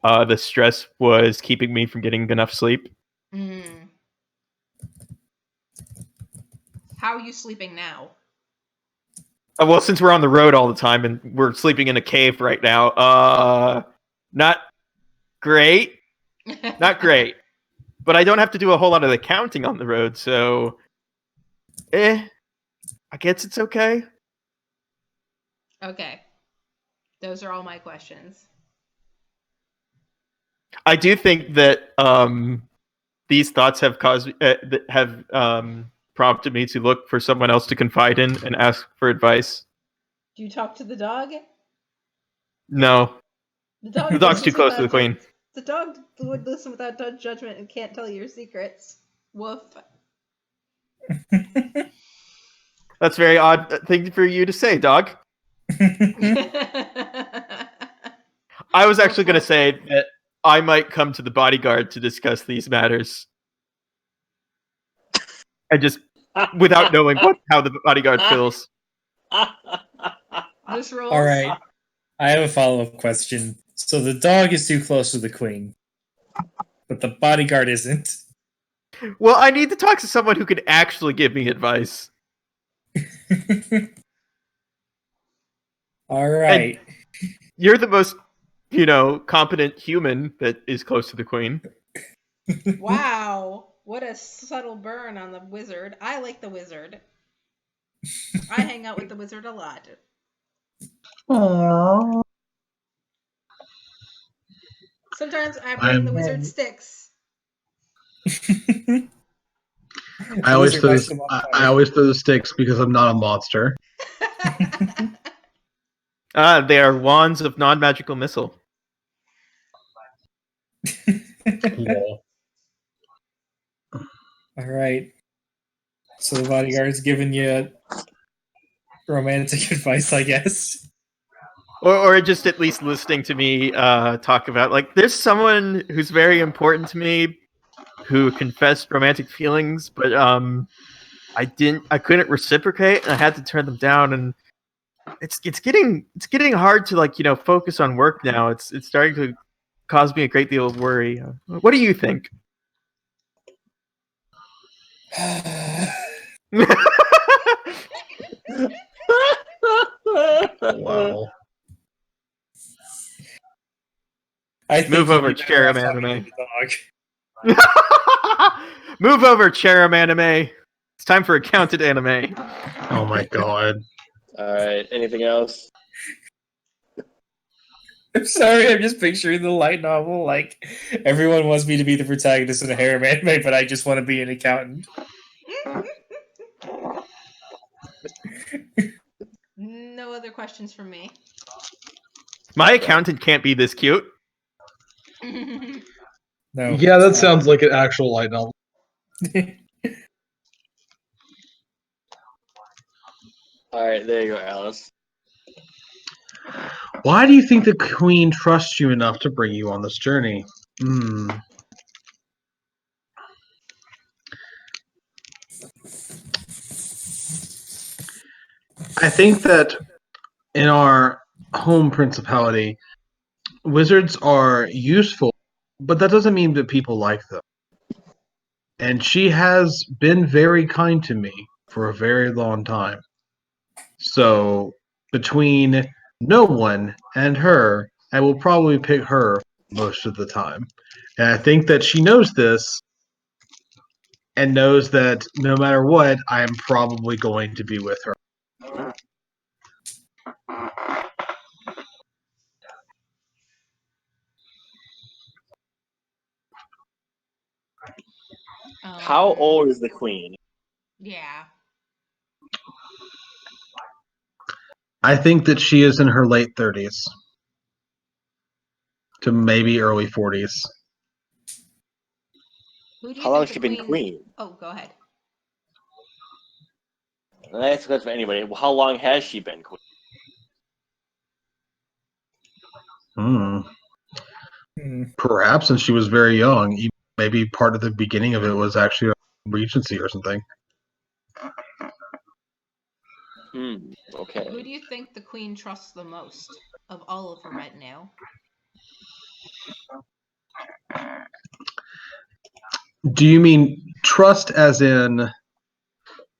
the stress was keeping me from getting enough sleep. How are you sleeping now? Well, since we're on the road all the time and we're sleeping in a cave right now, not great. Not great. But I don't have to do a whole lot of the counting on the road, so I guess it's okay. Okay. Those are all my questions. I do think that these thoughts have prompted me to look for someone else to confide in and ask for advice. Do you talk to the dog? No, The dog the dog's too listens close to the without queen. The dog would listen without judgment and can't tell you your secrets. Woof. That's a very odd thing for you to say, dog. I was actually going to say that I might come to the bodyguard to discuss these matters. I just, without knowing how the bodyguard feels. This rules. All right. I have a follow-up question. So the dog is too close to the queen, but the bodyguard isn't. Well, I need to talk to someone who can actually give me advice. All right. And you're the most, competent human that is close to the queen. Wow. What a subtle burn on the wizard. I like the wizard. I hang out with the wizard a lot. Aww. Sometimes I bring the wizard sticks. I always throw the sticks because I'm not a monster. They are wands of non-magical missile. Lol. All right. So the bodyguard's giving you romantic advice, I guess. Or just at least listening to me talk about, like, there's someone who's very important to me who confessed romantic feelings, but I couldn't reciprocate, and I had to turn them down, and it's getting hard to focus on work now. It's starting to cause me a great deal of worry. What do you think? Wow. I think Move over, Cherub Anime. Move over, Cherub Anime. It's time for accounted anime. Oh my god. All right. Anything else? I'm sorry, I'm just picturing the light novel. Like, everyone wants me to be the protagonist in a harem anime, but I just want to be an accountant. No other questions from me. My accountant can't be this cute. No. Yeah, that sounds like an actual light novel. All right. There you go, Alice. Why do you think the queen trusts you enough to bring you on this journey? I think that in our home principality, wizards are useful, but that doesn't mean that people like them. And she has been very kind to me for a very long time. So between no one and her, I will probably pick her most of the time. And I think that she knows this and knows that no matter what, I am probably going to be with her. How old is the queen? Yeah. I think that she is in her late 30s to maybe early 40s. Who do you How long think has she the been queen? Oh, go ahead. That's good for anybody. How long has she been queen? Perhaps since she was very young. Maybe part of the beginning of it was actually a regency or something. Okay. Who do you think the queen trusts the most of all of her retinue? Do you mean trust as in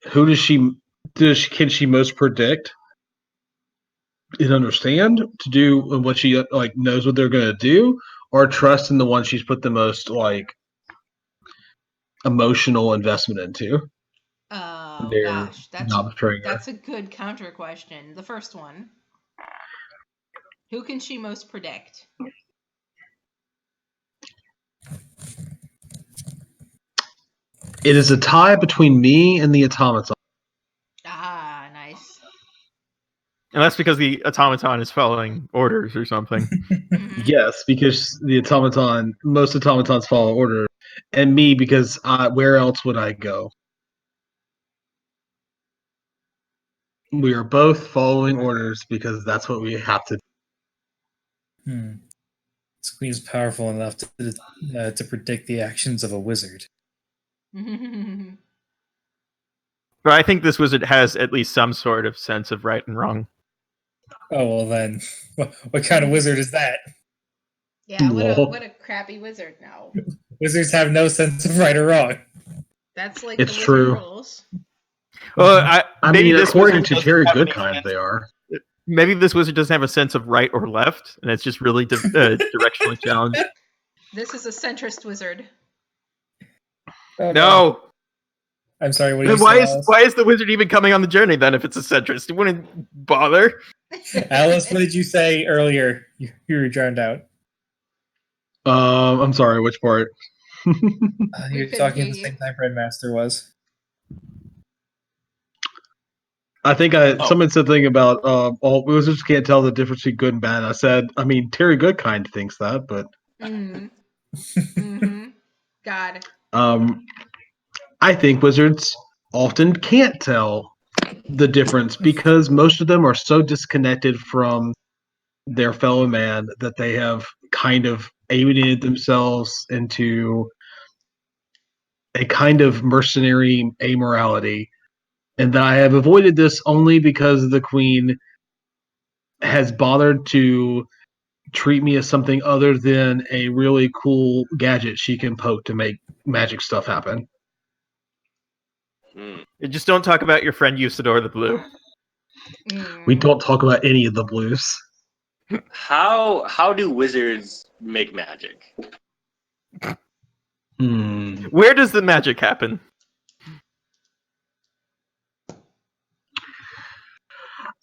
who can she most predict and understand to do what she knows what they're going to do, or trust in the one she's put the most emotional investment into? Oh They're gosh, not betraying her. that's a good counter question. The first one. Who can she most predict? It is a tie between me and the automaton. Ah, nice. And that's because the automaton is following orders or something. Mhm. Yes, because most automatons follow orders, and me because where else would I go? We are both following orders because that's what we have to do. Hmm. This queen is powerful enough to predict the actions of a wizard. But I think this wizard has at least some sort of sense of right and wrong. Oh well, then, what kind of wizard is that? Yeah, Lol. what a crappy wizard now. Wizards have no sense of right or wrong. That's like It's the wizard true. rules. Well, I maybe mean, this according wizard to doesn't Terry have any Goodkind, sense- they are. Maybe this wizard doesn't have a sense of right or left, and it's just really directionally challenged. This is a centrist wizard. Oh, No. I'm sorry. What did Then you say, Alice? why is the wizard even coming on the journey then if it's a centrist? He wouldn't bother. Alice, what did you say earlier? You were drowned out. I'm sorry, which part? You We were couldn't talking hear at the you. same time Fred Master was. I think Oh. someone said something about all wizards can't tell the difference between good and bad. I said, I mean, Terry Goodkind thinks that, but God. I think wizards often can't tell the difference because most of them are so disconnected from their fellow man that they have kind of alienated themselves into a kind of mercenary amorality. And that I have avoided this only because the queen has bothered to treat me as something other than a really cool gadget she can poke to make magic stuff happen. Hmm. You just don't talk about your friend Usador the Blue. We don't talk about any of the blues. How do wizards make magic? Where does the magic happen?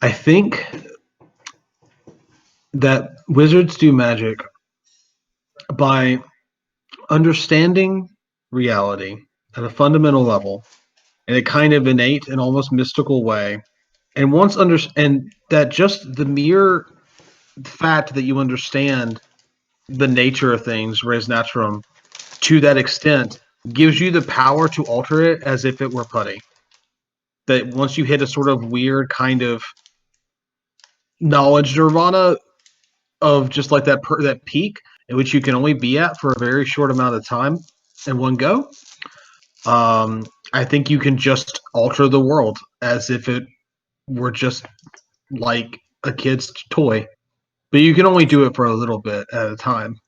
I think that wizards do magic by understanding reality at a fundamental level in a kind of innate and almost mystical way. And and that just the mere fact that you understand the nature of things, res naturam, to that extent, gives you the power to alter it as if it were putty. That once you hit a sort of weird kind of knowledge nirvana of just like that peak in which you can only be at for a very short amount of time in one go, I think you can just alter the world as if it were just like a kid's toy. But you can only do it for a little bit at a time.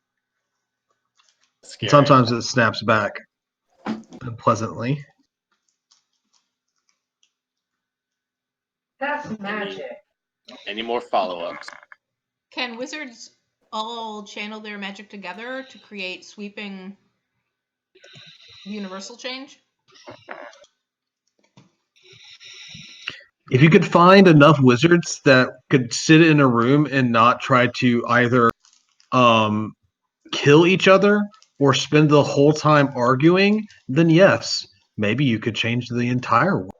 Scary. Sometimes it snaps back unpleasantly. That's magic. Any more follow-ups? Can wizards all channel their magic together to create sweeping universal change? If you could find enough wizards that could sit in a room and not try to either kill each other or spend the whole time arguing, then yes, maybe you could change the entire world.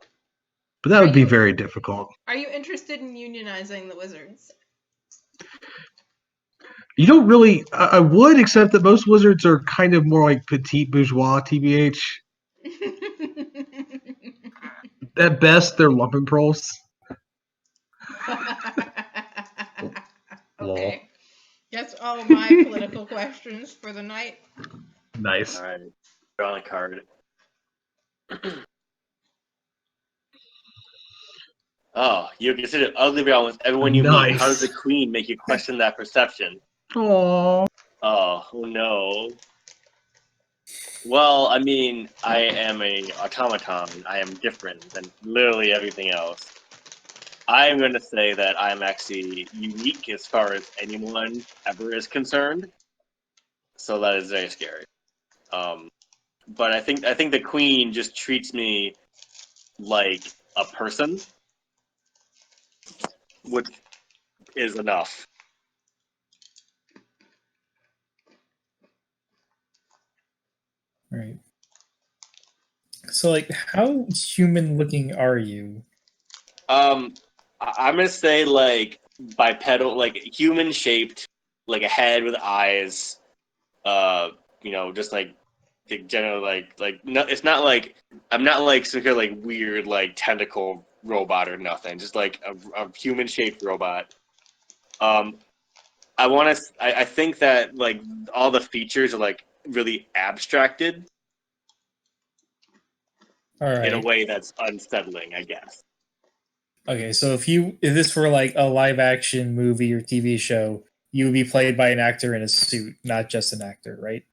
But that would be very difficult. Are you interested in unionizing the wizards? You don't really. I would, except that most wizards are kind of more like petite bourgeois, tbh. At best, they're lumpen proles. Okay. That's all my political questions for the night. Nice. All right, draw a card. Oh, you consider ugly brown with everyone you meet. Nice. How does the queen make you question that perception? Aww. Oh no. Well, I mean, I am a automaton. I am different than literally everything else. I'm going to say that I'm actually unique as far as anyone ever is concerned. So that is very scary. But I think the queen just treats me like a person, which is enough. Right. So, like, how human looking are you? I'm gonna say like bipedal, like human shaped, like a head with eyes. Just like the general like no, it's not like I'm not like some kind of like weird like tentacle robot or nothing. Just like a human shaped robot. Um, I think that like all the features are like really abstracted All in a right. way that's unsettling, I guess. Okay, so if this were like a live action movie or TV show, you would be played by an actor in a suit, not just an actor, right?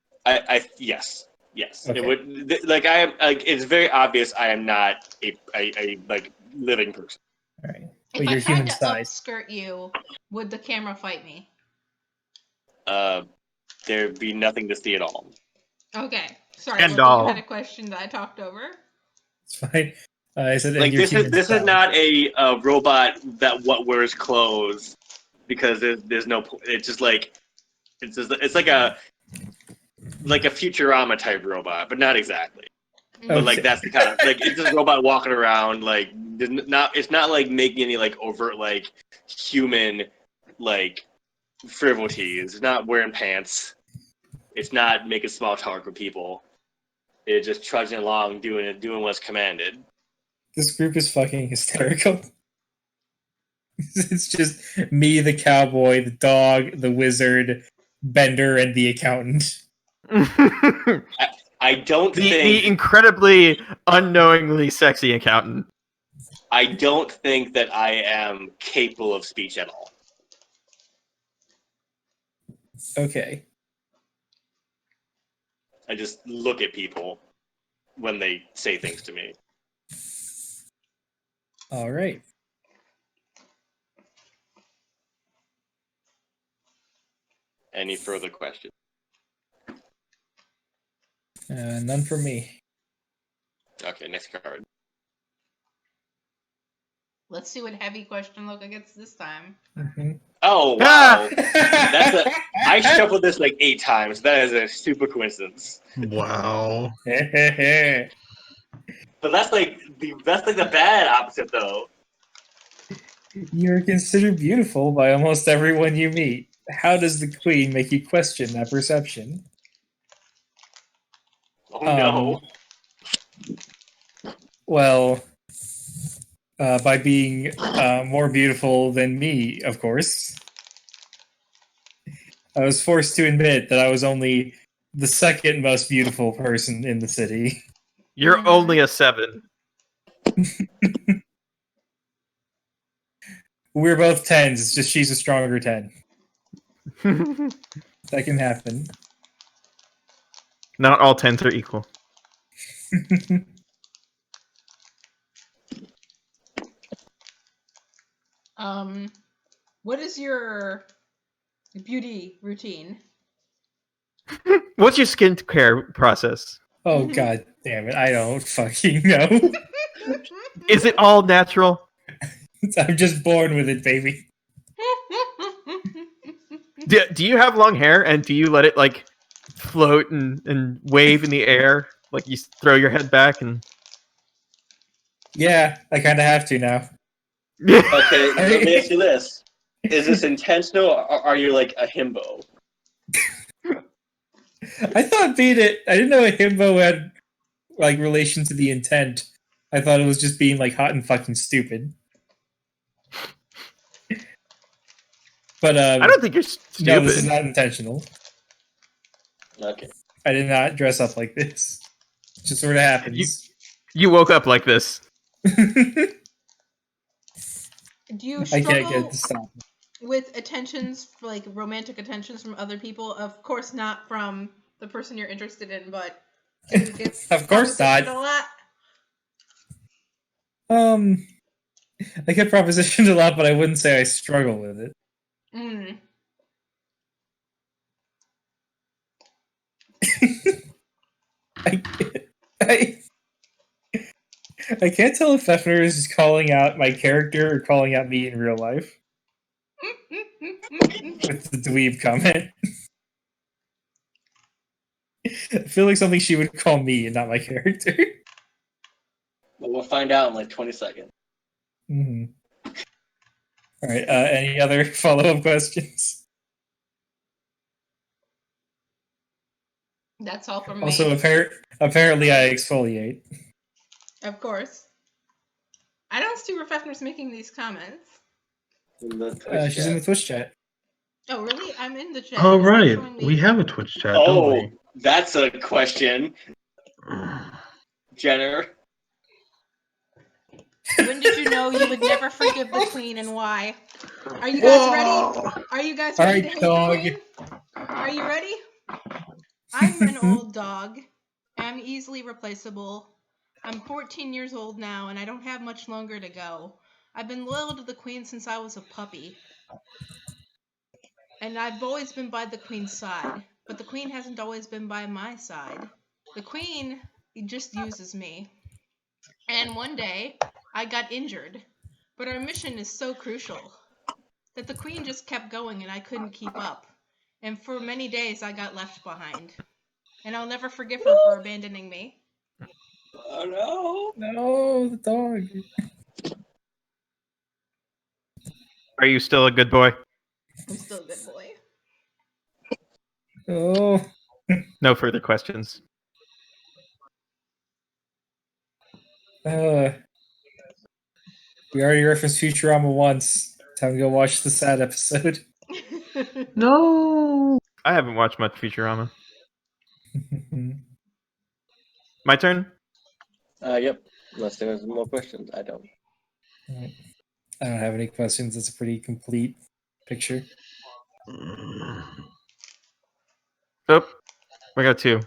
Yes. It Okay. would like I am like it's very obvious I am not a like living person. All right. If But I you're tried human to size. upskirt you, would the camera fight me? There'd be nothing to see at all. Okay. Sorry, Ken Loki, you doll. had a question that I talked over. It's fine. I said, and Like you're this human is size. not a robot that what wears clothes because there's no it's just like it's like a Futurama type robot, but not exactly. But like Okay. that's the kind of like it's just a robot walking around like it's not like making any like overt like human like frivolities. It's not wearing pants. It's not making small talk with people. It's just trudging along doing what's commanded. This group is fucking hysterical. It's just me, the cowboy, the dog, the wizard, Bender, and the accountant. I don't the think incredibly unknowingly sexy accountant. I don't think that I am capable of speech at all. Okay. I just look at people when they say things to me. All right. Any further questions? None for me. Okay, next card. Let's see what heavy question Loki gets this time. Mhm. Oh wow, I shuffled this like 8 times. That is a super coincidence. Wow. But that's like the bad opposite though. You're considered beautiful by almost everyone you meet. How does the queen make you question that perception? Oh no. Well, by being more beautiful than me, of course. I was forced to admit that I was only the second most beautiful person in the city. You're only a 7. We're both 10s, it's just she's a stronger 10. That can happen. Not all 10s are equal. What is your beauty routine? What's your skincare process? Oh god damn it, I don't fucking know. Is it all natural? I'm just born with it, baby. Do you have long hair and do you let it like float and wave in the air? Like you throw your head back and Yeah, I kind of have to now. Okay, let me ask you this: is this intentional, or are you like a himbo? I thought being it, I didn't know a himbo had like relation to the intent. I thought it was just being like hot and fucking stupid. But I don't think you're stupid. no, this is not intentional. Okay. I did not dress up like this. It just sort of happens. You woke up like this. Do you I can't get struggle it to stop. with attentions, like romantic attentions from other people? Of course, not from the person you're interested in, but do you get Of course not. propositioned a lot? I get propositioned a lot, but I wouldn't say I struggle with it. Mm. I can't tell if Fefner is just calling out my character or calling out me in real life with the dweeb comment. I feel like something she would call me and not my character. Well, we'll find out in like 20 seconds. Mm-hmm. All right. Any other follow-up questions? That's all from Also, me. apparently, I exfoliate. Of course. I don't see Refefner's making these comments. In the Twitch She's in the chat. Twitch chat. Oh, really? I'm in the chat. Oh, It's not right. showing me. We have a Twitch chat, Oh, don't that's a question, Jenner. When did you know you would never forgive the queen and why? Are you we? guys ready? Are you guys ready to Alright, hate dog. the queen? Are you ready? I'm an old dog. I'm easily replaceable. I'm 14 years old now, and I don't have much longer to go. I've been loyal to the queen since I was a puppy. And I've always been by the queen's side. But the queen hasn't always been by my side. The queen just uses me. And one day, I got injured. But our mission is so crucial that the queen just kept going and I couldn't keep up. And for many days, I got left behind. And I'll never forgive her for abandoning me. Oh no! No, the dog. Are you still a good boy? I'm still a good boy. Oh. No further questions. We already referenced Futurama once. Time to go watch the sad episode. No. I haven't watched much Futurama. My turn? Yep. Unless there's more questions, I don't. I don't have any questions. It's a pretty complete picture. Oh, I got two.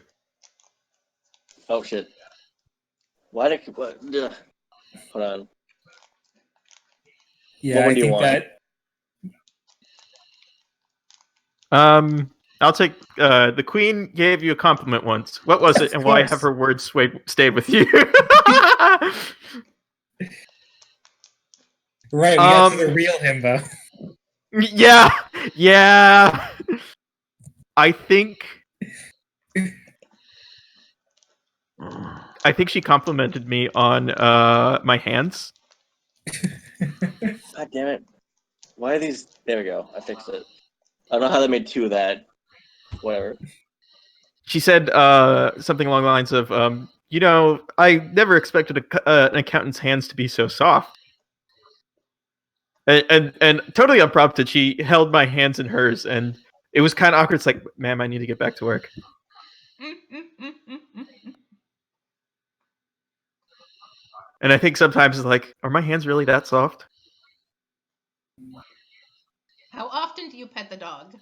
Oh shit! Why did what? Ugh. Hold on. Yeah, What one I do you think want? that. I'll take. The Queen gave you a compliment once. What was it, and why have her words stayed with you? Right, we got to the real himbo. Yeah. I think she complimented me on my hands. God damn it! Why are these? There we go. I fixed it. I don't know how they made two of that. Whatever. She said something along the lines of, I never expected an accountant's hands to be so soft. And totally unprompted, she held my hands in hers, and it was kind of awkward. It's like, ma'am, I need to get back to work. And I think sometimes it's like, are my hands really that soft? How often do you pet the dog?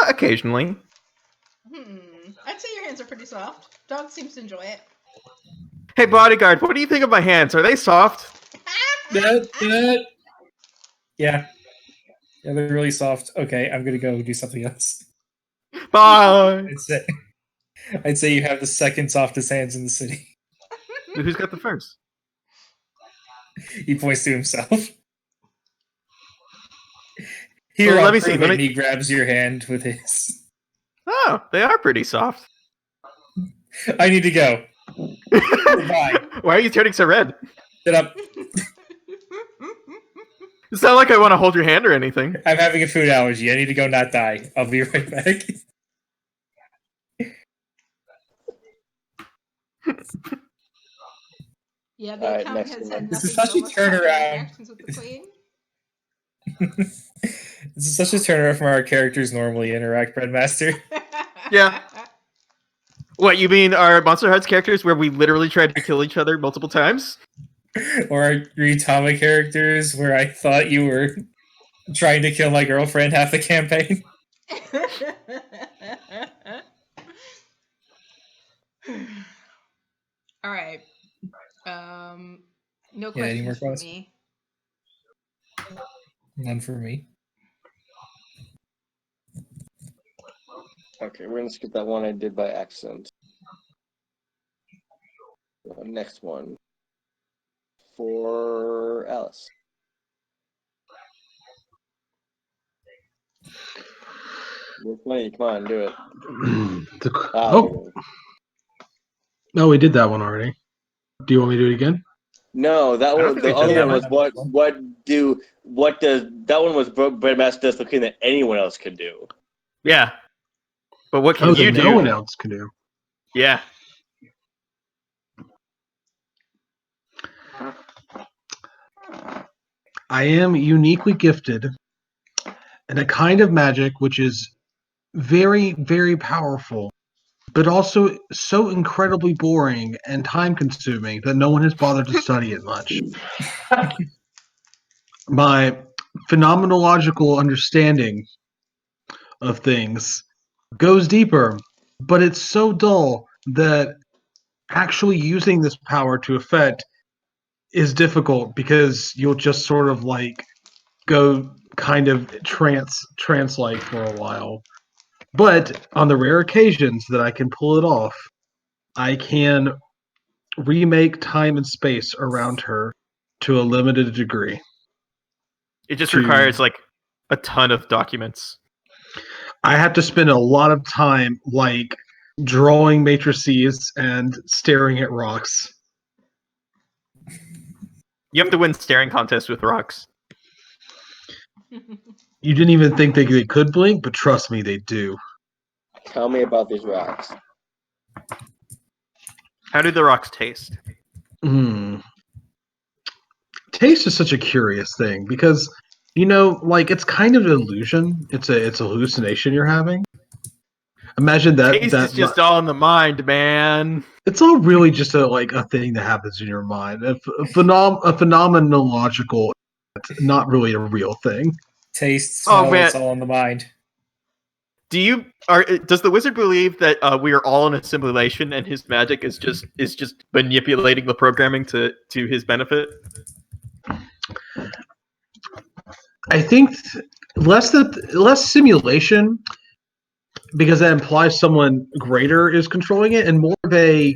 Occasionally. I'd say your hands are pretty soft. Dog seems to enjoy it. Hey, bodyguard, what do you think of my hands? Are they soft? Yeah, they're really soft. Okay, I'm gonna go do something else. Bye. I'd say you have the second softest hands in the city. Who's got the first? He points to himself. Here, Well, I'll let me see. prove it. He grabs your hand with his. Oh, they are pretty soft. I need to go. Goodbye. Why are you turning so red? Shut up. It's not like I want to hold your hand or anything. I'm having a food allergy. I need to go not die. I'll be right back. Yeah, the account next has one. had This nothing is such but a almost positive turnaround. reactions with the queen. This is such a turnaround from how our characters normally interact, Breadmaster. Yeah. What, you mean our Monster Hearts characters where we literally tried to kill each other multiple times? Or our Ryutama characters where I thought you were trying to kill my girlfriend half the campaign. All right. No Yeah, any questions more for questions? me. None for me. Okay, we're gonna skip that one I did by accident. Next one for Alice. You're playing. Come on, do it. Oh, we did that one already. Do you want me to do it again? No, that I don't one. think The we other did one that was one. what does that one was Breadmaster does the thing that anyone else could do. Yeah. But what can Oh, you that no one do? else can do. Yeah. I am uniquely gifted in a kind of magic which is very, very powerful, but also so incredibly boring and time consuming that no one has bothered to study it much. My phenomenological understanding of things goes deeper, but it's so dull that actually using this power to effect is difficult because you'll just sort of like go kind of trance like for a while. But on the rare occasions that I can pull it off, I can remake time and space around her to a limited degree. It just To requires like a ton of documents. I have to spend a lot of time like drawing matrices and staring at rocks. You have to win staring contests with rocks. You didn't even think they could blink, but trust me, they do. Tell me about these rocks. How do the rocks taste? Taste is such a curious thing because like it's kind of an illusion. It's a hallucination you're having. Imagine Taste is just all in the mind, man. it's all really just a thing that happens in your mind. A phenomenological, not really a real thing. Taste, Oh, smell, man. it's all in the mind. Does the wizard believe that we are all in a simulation and his magic is just manipulating the programming to his benefit? I think less simulation because that implies someone greater is controlling it, and more of a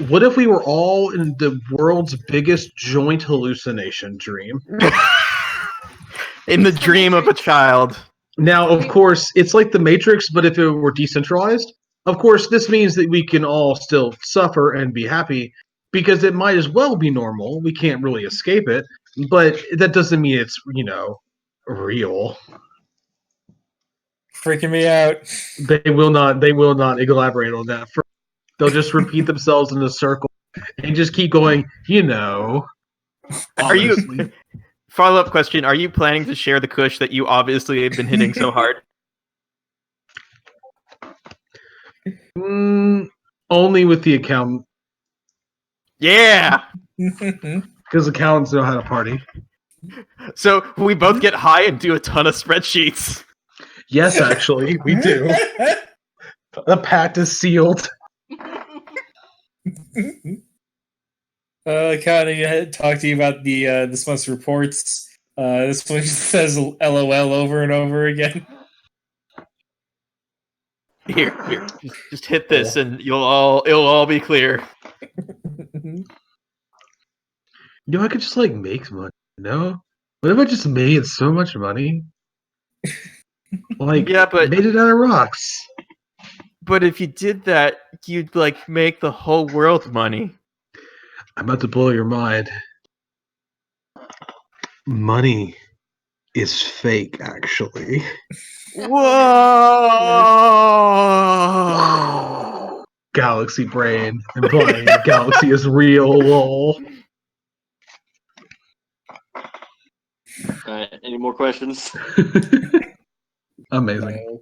what if we were all in the world's biggest joint hallucination dream? In the dream of a child. Now, of course, it's like the Matrix, but if it were decentralized. Of course, this means that we can all still suffer and be happy because it might as well be normal. We can't really escape it, but that doesn't mean it's, real. Freaking me out. They will not elaborate on that. They'll just repeat themselves in a circle and just keep going, Are you honestly. follow-up question, are you planning to share the kush that you obviously have been hitting so hard? Only with the accountant. Yeah. Because accountants know how to party. So we both get high and do a ton of spreadsheets. Yes, actually, we do. The pact is sealed. Kind of talk to you about the this month's reports. This one just says LOL over and over again. Here, just hit this, and it'll all be clear. I could just make money. What if I just made so much money? Yeah, but made it out of rocks. But if you did that, you'd make the whole world money. I'm about to blow your mind. Money is fake, actually. Whoa! Galaxy brain implying galaxy is real. Lol. All right. Any more questions? Amazing.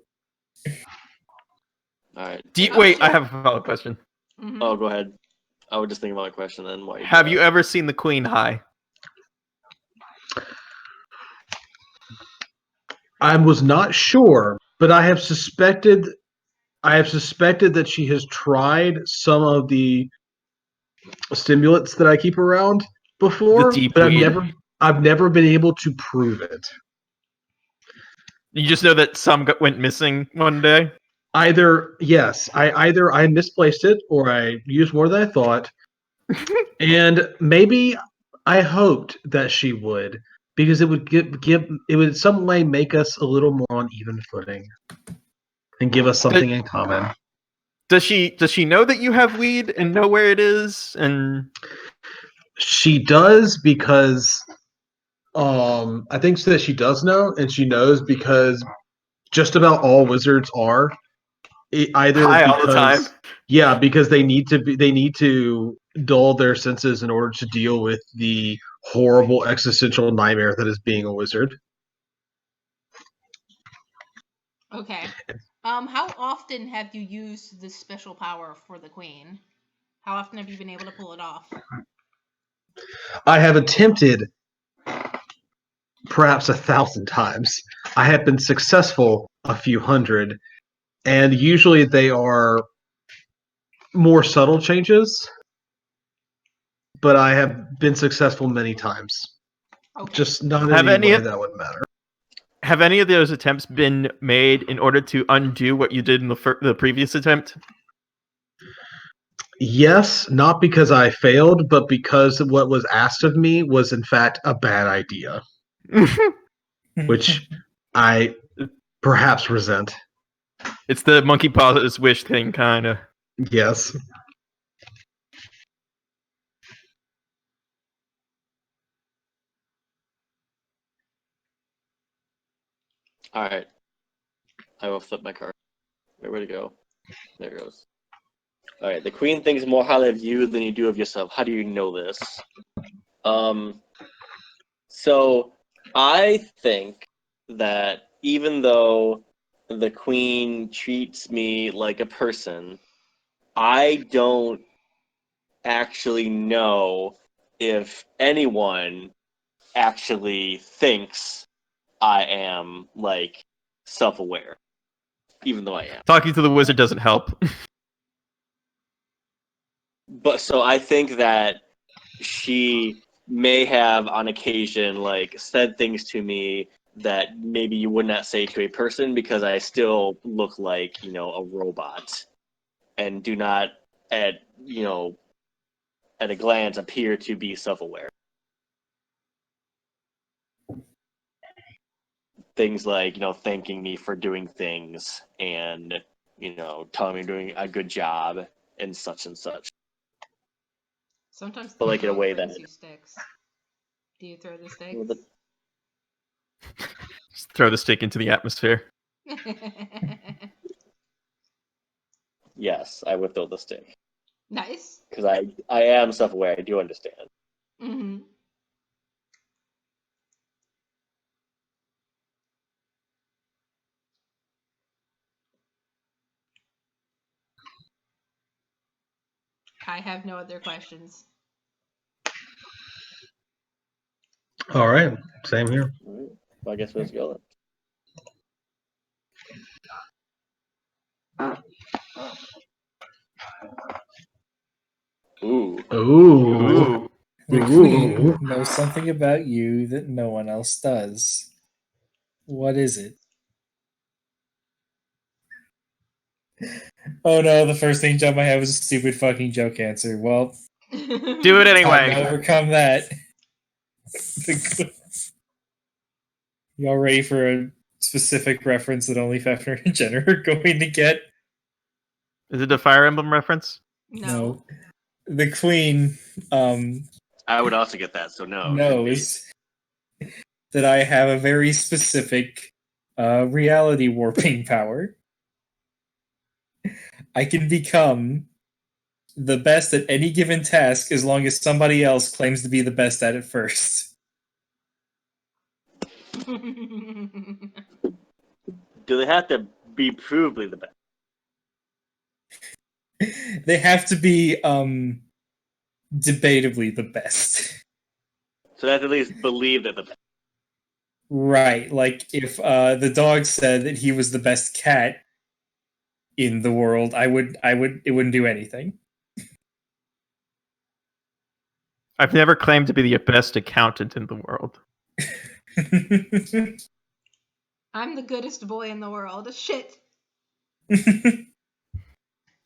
All right. Wait, I have a follow-up question. Mhm. Oh, go ahead. I would just think about a question then. Why? Have you ever seen the Queen high? I was not sure, but I have suspected that she has tried some of the stimulants that I keep around before, The deep but weed. I've never been able to prove it. You just know that some went missing one day? Either I misplaced it or I used more than I thought. And maybe I hoped that she would, because it would it would in some way make us a little more on even footing and give us something in common. Does she know that you have weed and know where it is? And She does because I think that she does know, and she knows because just about all wizards are either High all the because time. because they need to dull their senses in order to deal with the horrible existential nightmare that is being a wizard. Okay. How often have you used this special power for the queen? How often have you been able to pull it off? I have attempted perhaps 1,000 times. I have been successful a few hundred, and usually they are more subtle changes, but I have been successful many times. Okay. Just not in Have any any way that would matter. Have any of those attempts been made in order to undo what you did in the previous attempt? Yes, not because I failed, but because what was asked of me was in fact a bad idea, which I perhaps resent. It's the monkey paws wish thing, kind of. Yes. All right. I will flip my card. Where'd it go? There it goes. All right. The queen thinks more highly of you than you do of yourself. How do you know this? So I think that even though the queen treats me like a person, I don't actually know if anyone actually thinks I am like self-aware, even though I am. Talking to the wizard doesn't help. But so I think that she may have on occasion like said things to me that maybe you would not say to a person because I still look like, a robot and do not at a glance appear to be self-aware. Things like, thanking me for doing things and, telling me I'm doing a good job and such and such. Sometimes But the like in a dog way brings that you sticks. Do you throw the sticks? Just throw the stick into the atmosphere. yes, I would throw the stick. Nice. Because I am self-aware. I do understand. Mm-hmm. I have no other questions. All right. Same here. All right. Well, I guess let's go then. Ooh. Ooh. The Ooh. queen knows something about you that no one else does. What is it? Oh no, the first thing jump I had was a stupid fucking joke answer. Well, Do it time to anyway. overcome that. Y'all ready for a specific reference that only Fafnir and Jenner are going to get? Is it a Fire Emblem reference? No. The queen I would also get that, so no. knows that I have a very specific reality warping power. I can become the best at any given task as long as somebody else claims to be the best at it first. Do they have to be provably the best? They have to be debatably the best. So they have to at least believe that the best. Right. Like if the dog said that he was the best cat in the world, it wouldn't do anything. I've never claimed to be the best accountant in the world. I'm the goodest boy in the world. Shit.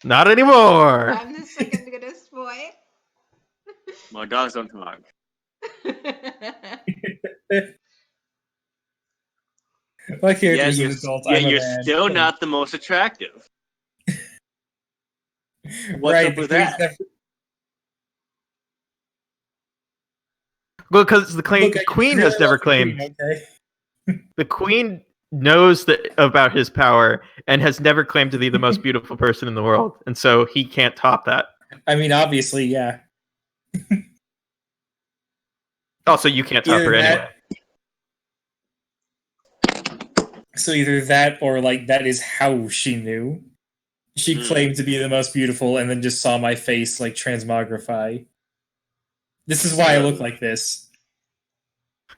Not anymore. I'm the second goodest boy. My dogs don't talk. My character Yet is an you're, adult. yet I'm a you're man. still not the most attractive. What's right, up with that? Well, because the Look, I queen really has never love the Queen, claimed. okay? The queen knows about his power and has never claimed to be the most beautiful person in the world, and so he can't top that. I mean, obviously, yeah. Also, you can't top her Either anyway. So either that or like that is how she knew. She claimed to be the most beautiful and then just saw my face like transmogrify. This is why I look like this.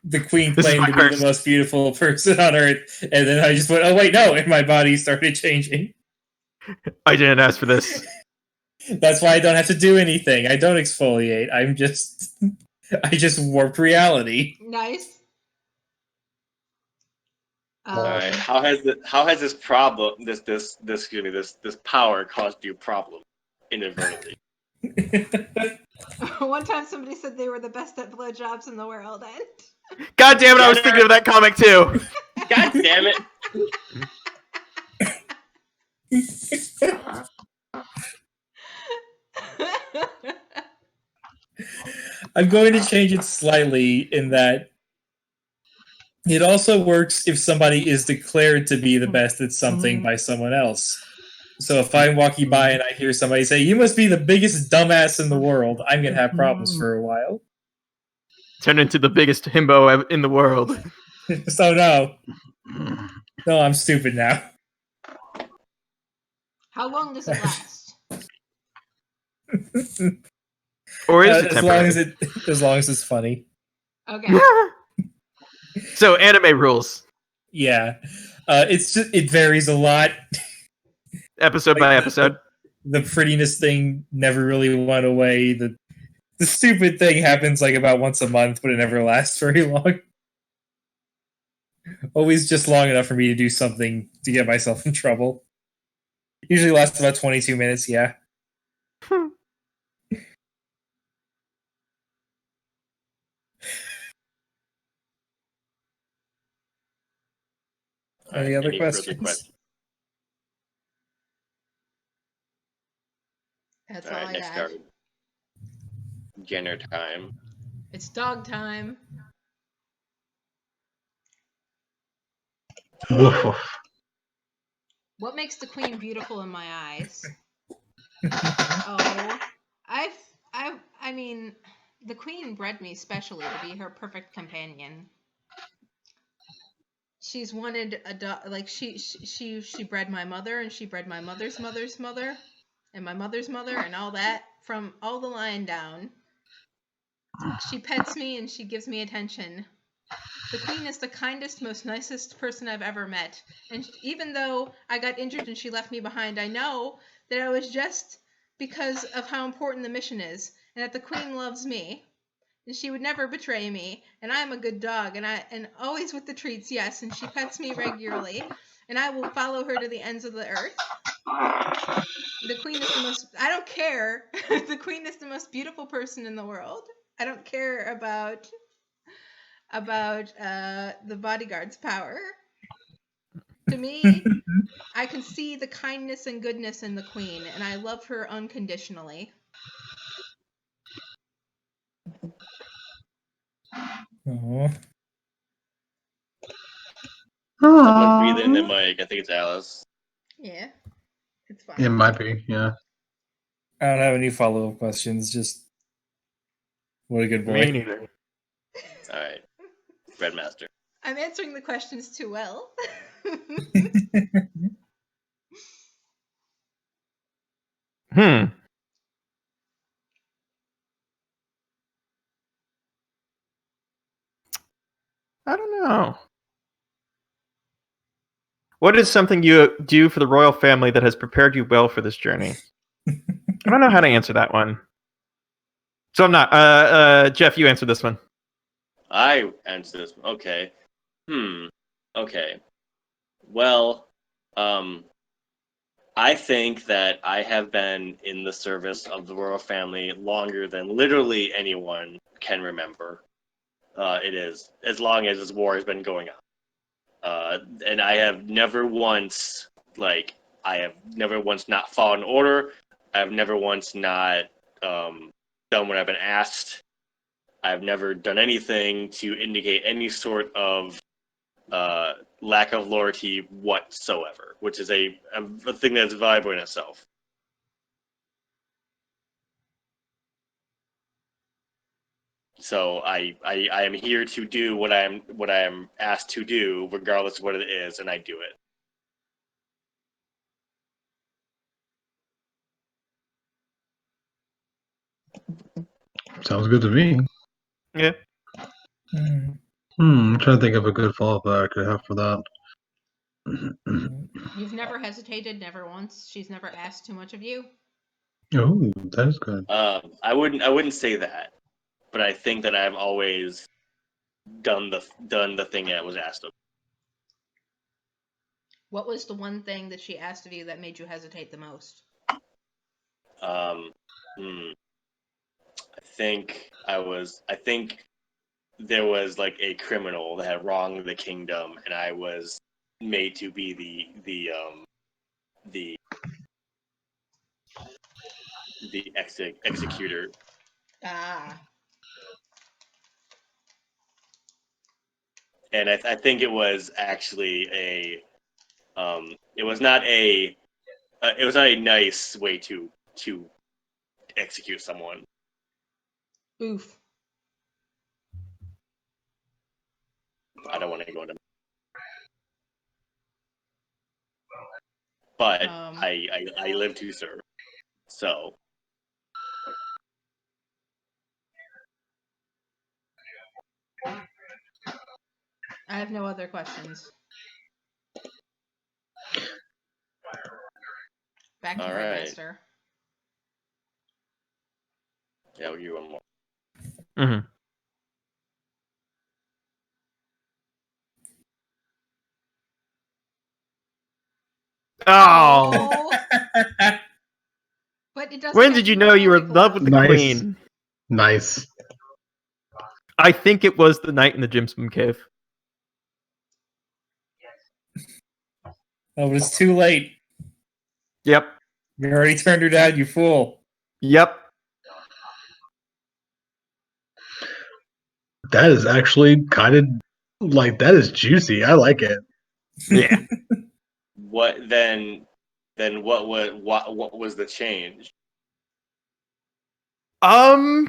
The queen This is claimed my to be the curse. most beautiful person on earth, and then I just went, oh wait, no, and my body started changing. I didn't ask for this. That's why I don't have to do anything. I don't exfoliate. I just warp reality. Nice. All right. How has this problem this power caused you problem inadvertently? One time somebody said they were the best at blowjobs in the world, and God damn it! I was thinking of that comic too. God damn it! I'm going to change it slightly in that it also works if somebody is declared to be the best at something by someone else. So if I'm walking by and I hear somebody say, "You must be the biggest dumbass in the world," I'm going to have problems for a while. Turned into the biggest himbo in the world. So no. No, I'm stupid now. How long does it last? Or is it as long temporary? as long as it's funny. Okay. So anime rules, Yeah. It varies a lot. episode by episode. The prettiness thing never really went away. The stupid thing happens like about once a month, but it never lasts very long. Always just long enough for me to do something to get myself in trouble. Usually lasts about 22 minutes, yeah. Any other questions? That's All all right, I next got. card. Jenner time. It's dog time. Woof, woof. What makes the queen beautiful in my eyes? Oh, I mean, the queen bred me specially to be her perfect companion. She's wanted a dog, like she bred my mother, and she bred my mother's mother's mother, and my mother's mother, and all that from all the line down. She pets me and she gives me attention. The queen is the kindest, most nicest person I've ever met. And even though I got injured and she left me behind, I know that I was just because of how important the mission is, and that the queen loves me. And she would never betray me, and I'm a good dog, and always with the treats, yes, and she pets me regularly, and I will follow her to the ends of the earth. The queen is the most, I don't care. The queen is the most beautiful person in the world. I don't care about the bodyguard's power. To me, I can see the kindness and goodness in the queen, and I love her unconditionally. Aww. Someone breathe in the mic. I think it's Alice. Yeah, it's fine. It might be, yeah. I don't have any follow-up questions, just what a good boy. Me neither. All right, Redmaster. I'm answering the questions too well. I don't know. What is something you do for the royal family that has prepared you well for this journey? I don't know how to answer that one. So I'm not. Jeff, you answer this one. I answer this. Okay. Okay. Well, I think that I have been in the service of the royal family longer than literally anyone can remember. It is as long as this war has been going on, and I have never once not followed an order. I have never once not done what I've been asked. I've never done anything to indicate any sort of lack of loyalty whatsoever, which is a thing that's valuable in itself. So I am here to do what I am asked to do, regardless of what it is, and I do it. Sounds good to me. Yeah. I'm trying to think of a good follow-up that I could have for that. You've never hesitated, never once. She's never asked too much of you. Oh, that is good. I wouldn't say that, but I think that I've always done the thing that was asked of. What was the one thing that she asked of you that made you hesitate the most? I think there was like a criminal that had wronged the kingdom, and I was made to be the executor. Ah. And I think it was actually it was not a nice way to execute someone. Oof. I don't want to go into, but I live to serve, so. I have no other questions. Back to Headmaster. Yeah, we'll give you one more. Mm-hmm. Oh. But it doesn't. When did you know you were in love with the queen? Nice. I think it was the night in the Jimsman cave. Oh, but it's too late. Yep. You already turned her down, you fool. Yep. That is actually kind of like, that is juicy. I like it. Yeah. What was the change? I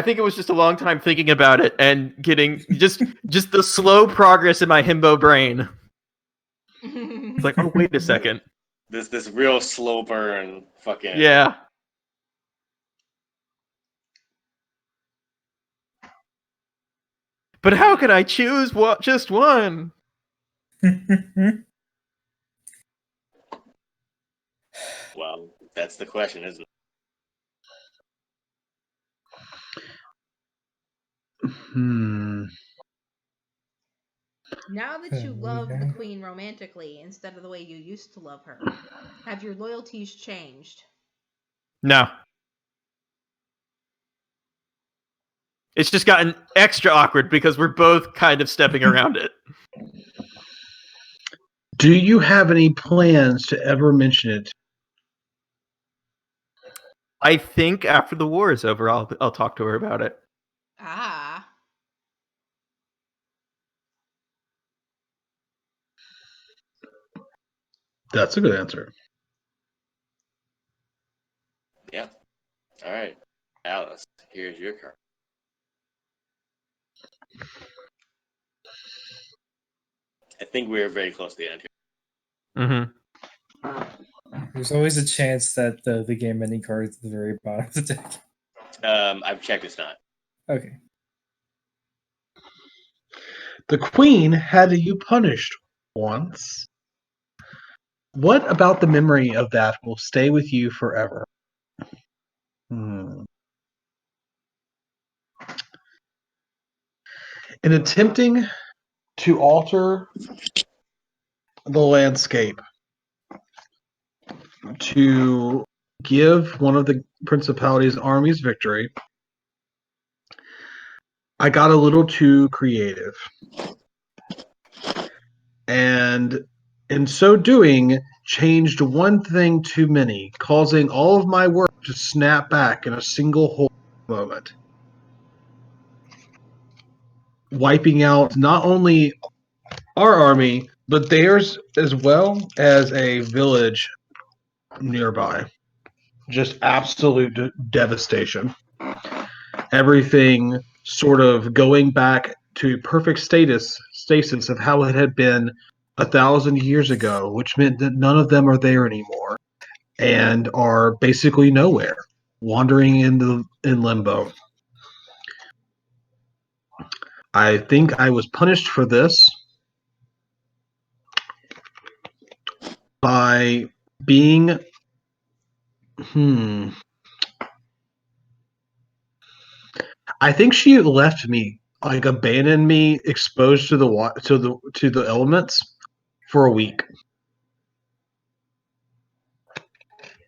think it was just a long time thinking about it and getting just the slow progress in my himbo brain. It's like, oh, wait a second. This real slow burn, fucking. Yeah. But how could I choose just one? Well, that's the question, isn't it? Now that you love the queen romantically instead of the way you used to love her, have your loyalties changed? No. It's just gotten extra awkward because we're both kind of stepping around it. Do you have any plans to ever mention it? I think after the war is over, I'll talk to her about it. Ah. That's a good answer. Yeah. All right, Alice. Here's your card. I think we're very close to the end here. Mm-hmm. There's always a chance that the game ending card is at the very bottom of the deck. I've checked. It's not. Okay. The queen had you punished once. What about the memory of that will stay with you forever? In attempting to alter the landscape to give one of the principality's armies victory, I got a little too creative. And in so doing, changed one thing too many, causing all of my work just snap back in a single whole moment, wiping out not only our army, but theirs as well as a village nearby. Just absolute devastation. Everything sort of going back to perfect stasis of how it had been 1,000 years ago, which meant that none of them are there anymore and are basically nowhere, wandering in limbo. I think I was punished for this by being I think she left me, like abandoned me, exposed to the elements for a week.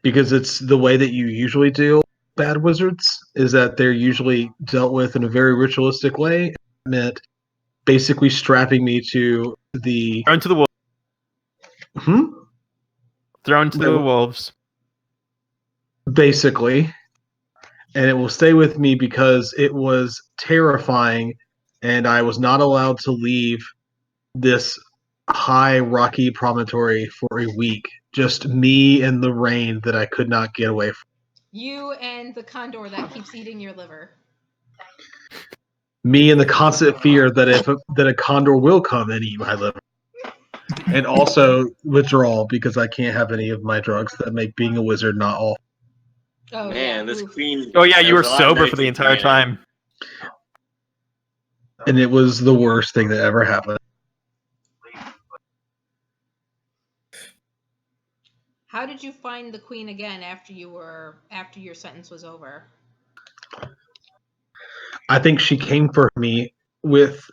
Because it's the way that you usually deal with bad wizards, is that they're usually dealt with in a very ritualistic way. It meant basically strapping me to the Thrown to the wolves. Hmm? Thrown to the wolves. Basically. And it will stay with me because it was terrifying and I was not allowed to leave this high rocky promontory for a week. Just me and the rain that I could not get away from. You and the condor that keeps eating your liver. Me and the constant fear that that a condor will come and eat my liver. And also withdrawal because I can't have any of my drugs that make being a wizard not all. Oh, Man, yeah. this Oof. queen. Oh yeah, you were there's a lot sober of for the negativity entire in it. time. And it was the worst thing that ever happened. How did you find the queen again after your sentence was over? I think she came for me with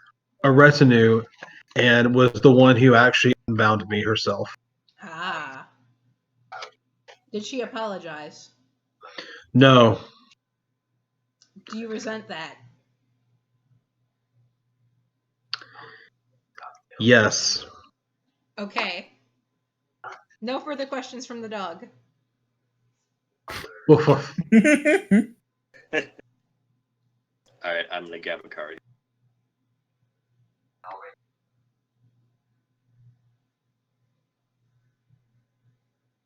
a retinue and was the one who actually unbound me herself. Ah. Did she apologize? No. Do you resent that? Yes. Okay. No further questions from the dog. Woof, woof. All right, I'm gonna grab a card.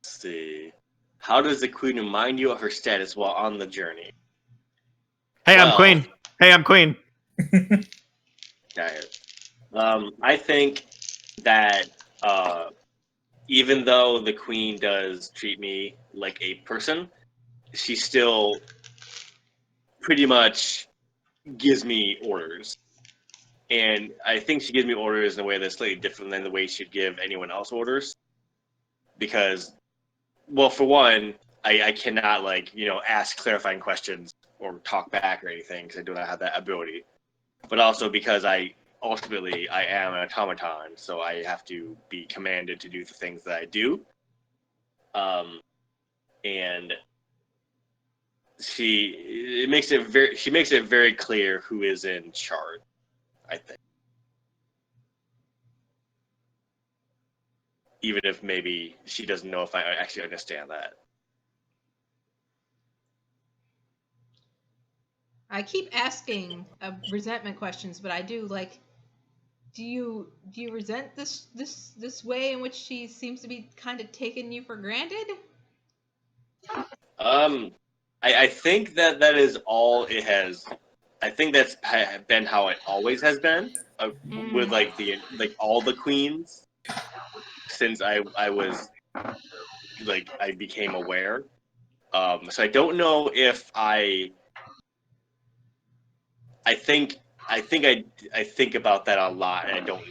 Let's see. How does the queen remind you of her status while on the journey? Hey, I'm Well- queen. Hey, I'm queen. Got it. I think that even though the queen does treat me like a person, she still pretty much gives me orders. And I think she gives me orders in a way that's slightly different than the way she'd give anyone else orders. Because, well, for one, I cannot, ask clarifying questions or talk back or anything because I do not have that ability. But also because ultimately I am an automaton, so I have to be commanded to do the things that I do. And she makes it very clear who is in charge, I think. Even if maybe she doesn't know if I actually understand that. I keep asking resentment questions, but I do do you resent this way in which she seems to be kind of taking you for granted? I think that is all it has. I think that's been how it always has been with all the queens since I was I became aware. So I don't know if I think I think about that a lot, and I don't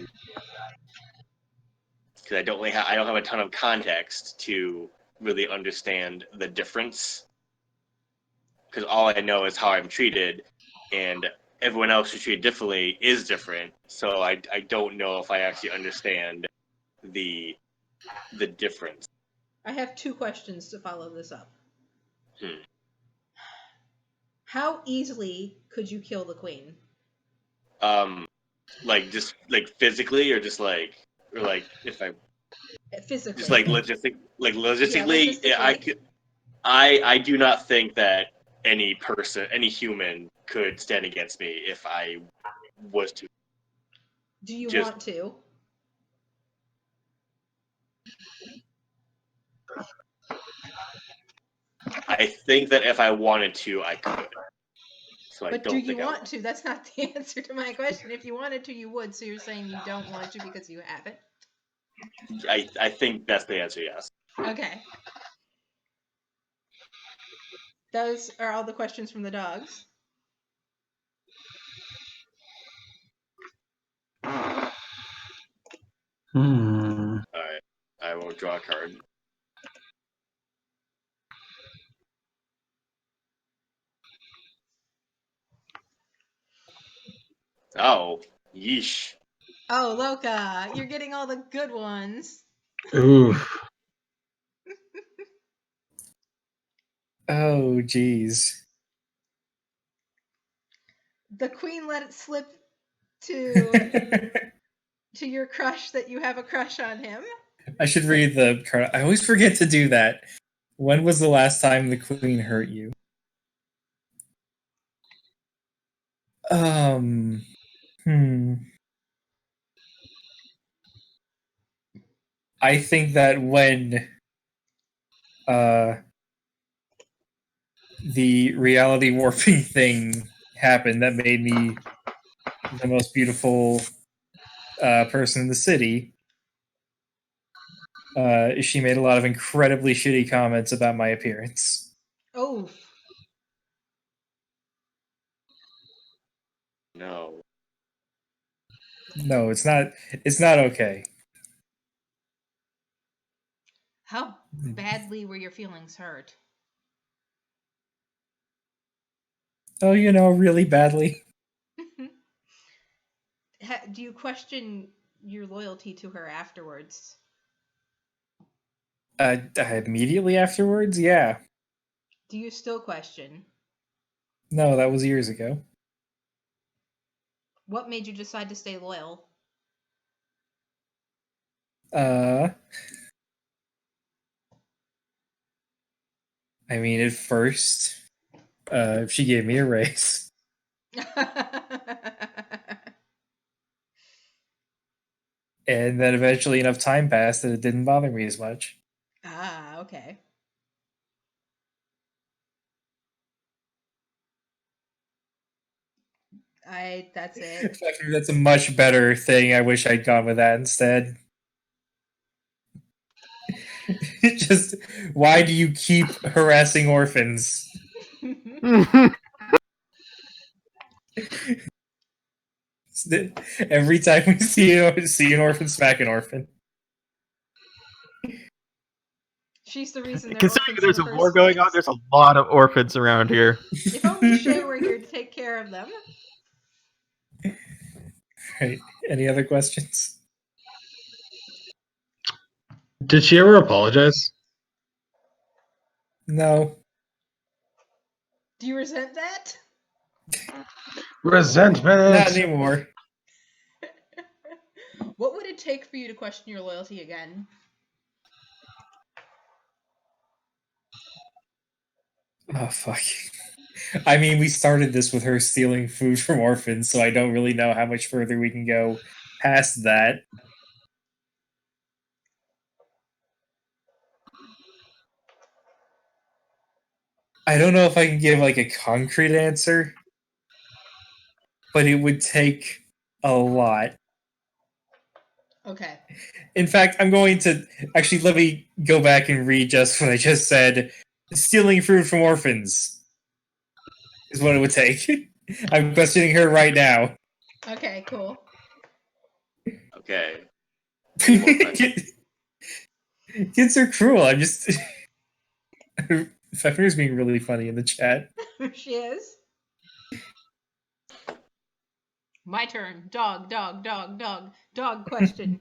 because I don't have a ton of context to really understand the difference. Because all I know is how I'm treated, and everyone else who's treated differently is different. So I don't know if I actually understand the difference. I have 2 questions to follow this up. Hmm. How easily could you kill the queen? Just physically, or just or if I Physically. just logistically, Yeah, I I do not think that any human could stand against me if I was to. Do you Just- want to? I think that if I wanted to, I could. So I But do don't you think I want to? That's not the answer to my question. If you wanted to, you would. So you're saying you don't want to because you haven't? I think that's the answer. Yes. Okay. Those are all the questions from the dogs. Hmm. All right. I will draw a card. Oh, yeesh. Oh, Loka, you're getting all the good ones. Oof. Oh, geez. The queen let it slip to your crush that you have a crush on him. I should read the card. I always forget to do that. When was the last time the queen hurt you? Hmm. I think that when the reality warping thing happened, that made me the most beautiful person in the city. She made a lot of incredibly shitty comments about my appearance. Oh, No. No, it's not. It's not okay. how badly were your feelings hurt? Oh, really badly. Do you question your loyalty to her afterwards? Immediately afterwards, yeah. Do you still question? No, that was years ago. What made you decide to stay loyal? I mean, at first, she gave me a raise, and then eventually enough time passed that it didn't bother me as much. Ah, okay. That's it. That's a much better thing. I wish I'd gone with that instead. Just, why do you keep harassing orphans? Every time we see an orphan, smack an orphan. She's the reason they're Considering orphans there's in a the war first going on, place. there's a lot of orphans around here. If only Shay were here to take care of them. Right. Any other questions? Did she ever apologize? No. Do you resent that? Resentment. Not anymore. What would it take for you to question your loyalty again? Oh, fuck. I mean, we started this with her stealing food from orphans, so I don't really know how much further we can go past that. I don't know if I can give like a concrete answer, but it would take a lot. Okay. In fact, I'm going to actually let me go back and read just what I just said. Stealing food from orphans is what it would take. I'm questioning her right now. Okay, cool. Okay. Any more questions? Kids are cruel. I'm just. Fefner's being really funny in the chat. She is. My turn. Dog question.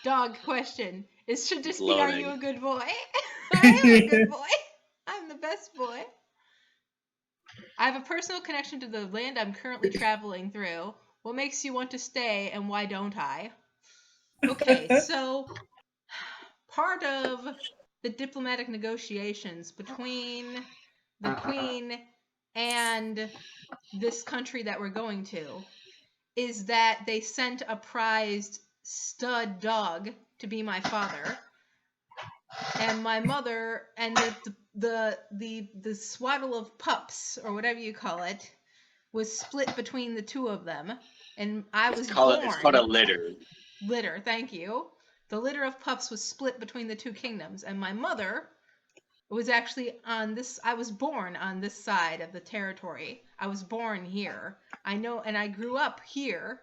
Dog question. Should this be, are Loading. you a good boy? I am a good boy. I'm the best boy. I have a personal connection to the land I'm currently traveling through. What makes you want to stay and why don't I? Okay, so part of the diplomatic negotiations between the Queen and this country that we're going to is that they sent a prized stud dog to be my father, and my mother, and the swaddle of pups, or whatever you call it, was split between the two of them, and I was born. It's called a litter. Litter, thank you. The litter of pups was split between the two kingdoms, and my mother was actually on this. I was born on this side of the territory. I was born here. I know, and I grew up here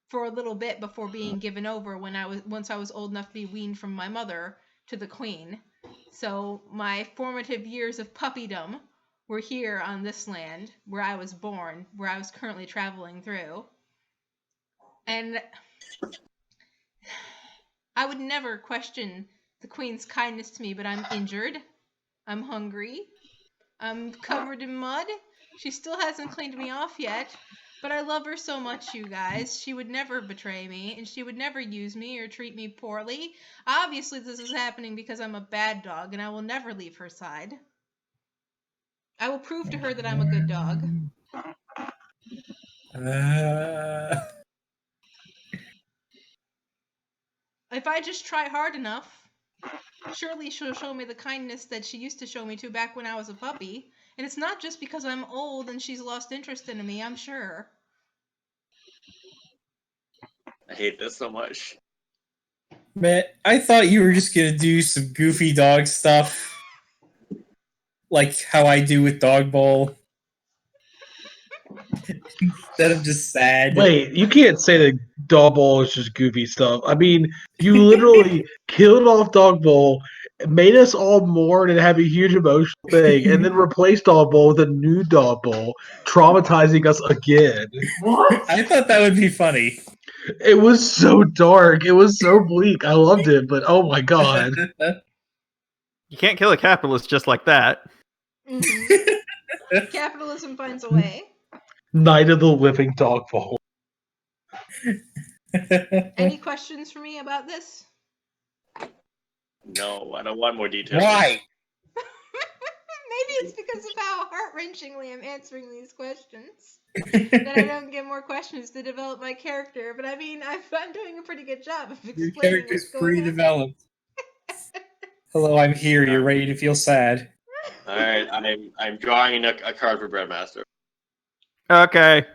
for a little bit before being given over once I was old enough to be weaned from my mother to the Queen. So my formative years of puppydom were here on this land where I was born, where I was currently traveling through. And I would never question the Queen's kindness to me, but I'm injured. I'm hungry. I'm covered in mud. She still hasn't cleaned me off yet, but I love her so much, you guys. She would never betray me, and she would never use me or treat me poorly. Obviously, this is happening because I'm a bad dog, and I will never leave her side. I will prove to her that I'm a good dog. If I just try hard enough, surely she'll show me the kindness that she used to show me back when I was a puppy. And it's not just because I'm old and she's lost interest in me, I'm sure. I hate this so much. Man, I thought you were just gonna do some goofy dog stuff, like how I do with Dog Bowl. Instead of just sad. Wait, you can't say that Dog Bowl is just goofy stuff. I mean, you literally killed off Dog Bowl, made us all mourn and have a huge emotional thing, and then replaced Dog Bowl with a new Dog Bowl, traumatizing us again. What? I thought that would be funny. It was so dark. It was so bleak. I loved it, but oh my god. You can't kill a capitalist just like that. Mm-hmm. Capitalism finds a way. Night of the Living Dog Bowl. Any questions for me about this? No, I don't want more details. Why? Maybe it's because of how heart-wrenchingly I'm answering these questions that I don't get more questions to develop my character. But I mean, I'm doing a pretty good job of explaining. Your character's pretty developed. Hello, I'm here. You're ready to feel sad. All right, I'm drawing a card for Breadmaster. Okay.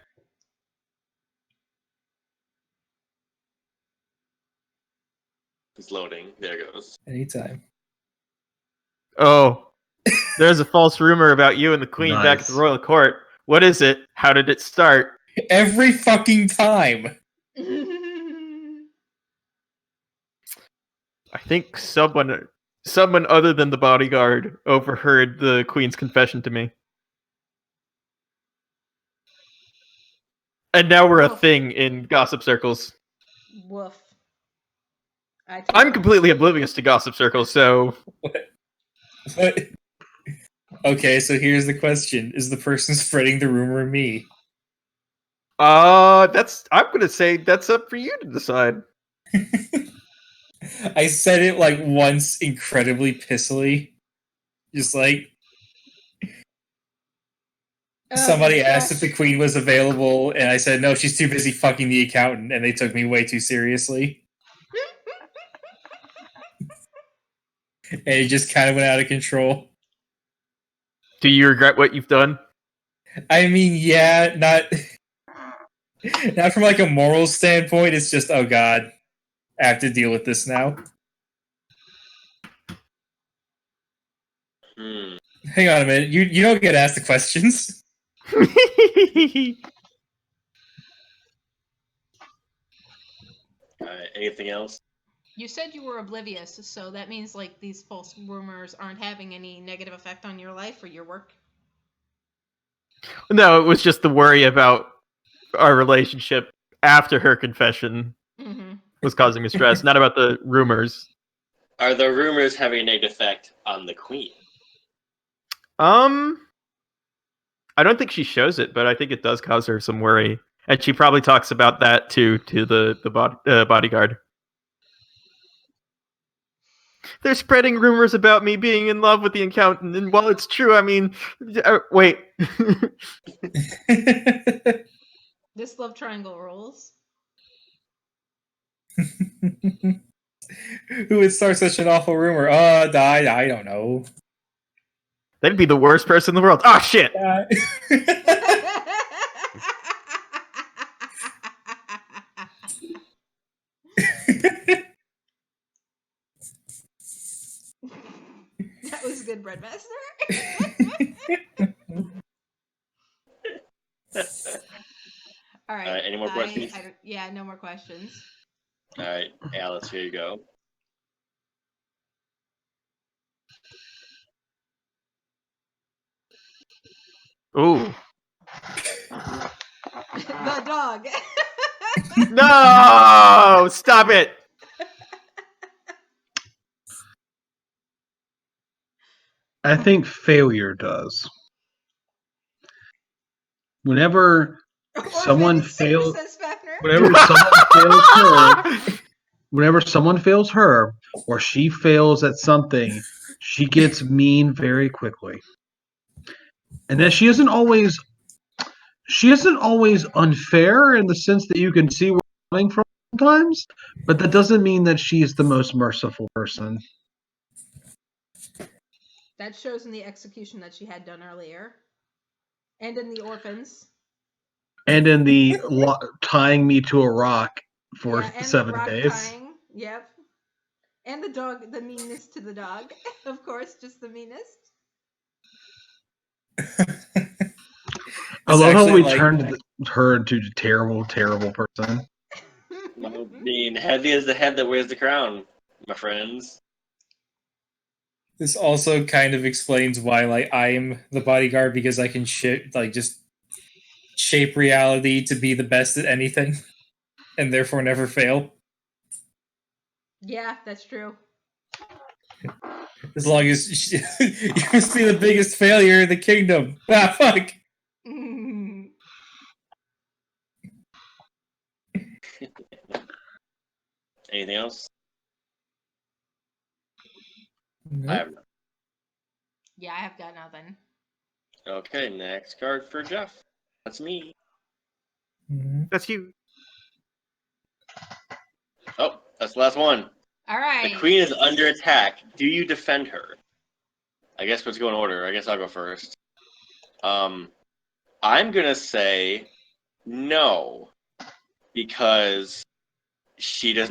It's loading. There it goes. Anytime. Oh, there's a false rumor about you and the Queen back at the royal court. What is it? How did it start? Every fucking time. I think someone other than the bodyguard overheard the Queen's confession to me. And now we're a thing in gossip circles. Woof. I'm completely oblivious to gossip circles, so... What? Okay, so here's the question. Is the person spreading the rumor me? I'm gonna say that's up for you to decide. I said it like once incredibly pissily. Just like... Somebody asked if the Queen was available, and I said, no, she's too busy fucking the accountant, and they took me way too seriously. And it just kind of went out of control. Do you regret what you've done? I mean, yeah, not from like a moral standpoint. It's just, oh god, I have to deal with this now. Hang on a minute. You don't get asked the questions. Anything else? You said you were oblivious, so that means like these false rumors aren't having any negative effect on your life or your work? No, it was just the worry about our relationship after her confession was causing me stress, not about the rumors. Are the rumors having a negative effect on the Queen? I don't think she shows it, but I think it does cause her some worry. And she probably talks about that to the bodyguard. They're spreading rumors about me being in love with the accountant, and while it's true, I mean, wait. This love triangle rules. Who would start such an awful rumor? I don't know. That'd be the worst person in the world. Oh shit! That was good, Breadmaster. All right. Any more questions? Yeah, no more questions. All right, Alice, here you go. Ooh. The dog. No! Stop it! I think failure does. Whenever someone fails, whenever someone fails her, or she fails at something, she gets mean very quickly. And then she isn't always unfair in the sense that you can see where she's coming from sometimes, but that doesn't mean that she's the most merciful person. That shows in the execution that she had done earlier. And in the orphans. And in the tying me to a rock for and 7 the rock days. Tying. Yep. And the dog, the meanness to the dog. Of course, just the meanest. I love how we turned her into a terrible, terrible person. Being heavy as the head that wears the crown, my friends. This also kind of explains why, I'm the bodyguard, because I can just shape reality to be the best at anything, and therefore never fail. Yeah, that's true. As long as you must be the biggest failure in the kingdom. Ah, fuck. Anything else? Nope. I have none. Yeah, I have got nothing. Okay, next card for Jeff. That's me. Mm-hmm. That's you. Oh, that's the last one. All right. The queen is under attack. Do you defend her? I guess let's go in order. I guess I'll go first. I'm gonna say no, because she is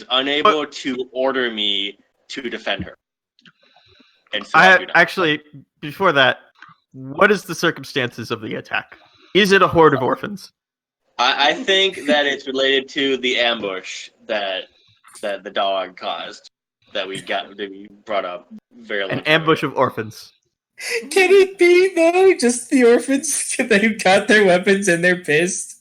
unable to order me to defend her. And so I do not. Actually, before that, what is the circumstances of the attack? Is it a horde of orphans? I think that it's related to the ambush that the dog caused, that we brought up very long An time ambush ago. of orphans. Can it be, though, just the orphans that got their weapons and they're pissed?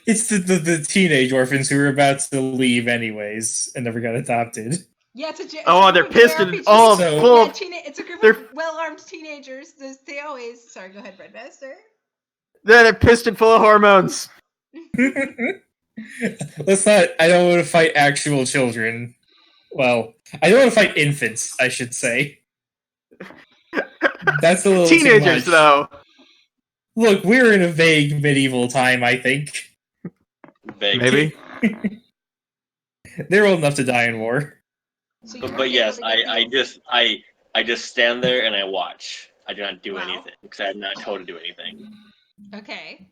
It's the teenage orphans who were about to leave anyways and never got adopted. Yeah, it's they're pissed and all So- full. It's a group of well-armed teenagers. They always. Sorry, go ahead, Breadmaster. They're pissed and full of hormones. Let's not. I don't want to fight actual children. Well, I don't want to fight infants, I should say. That's a little Teenagers, too much. though. Look, we're in a vague medieval time, I think. Vague. Maybe. They're old enough to die in war. So But yes, I just stand there and I watch. I do not do anything because I'm not told to do anything. Okay.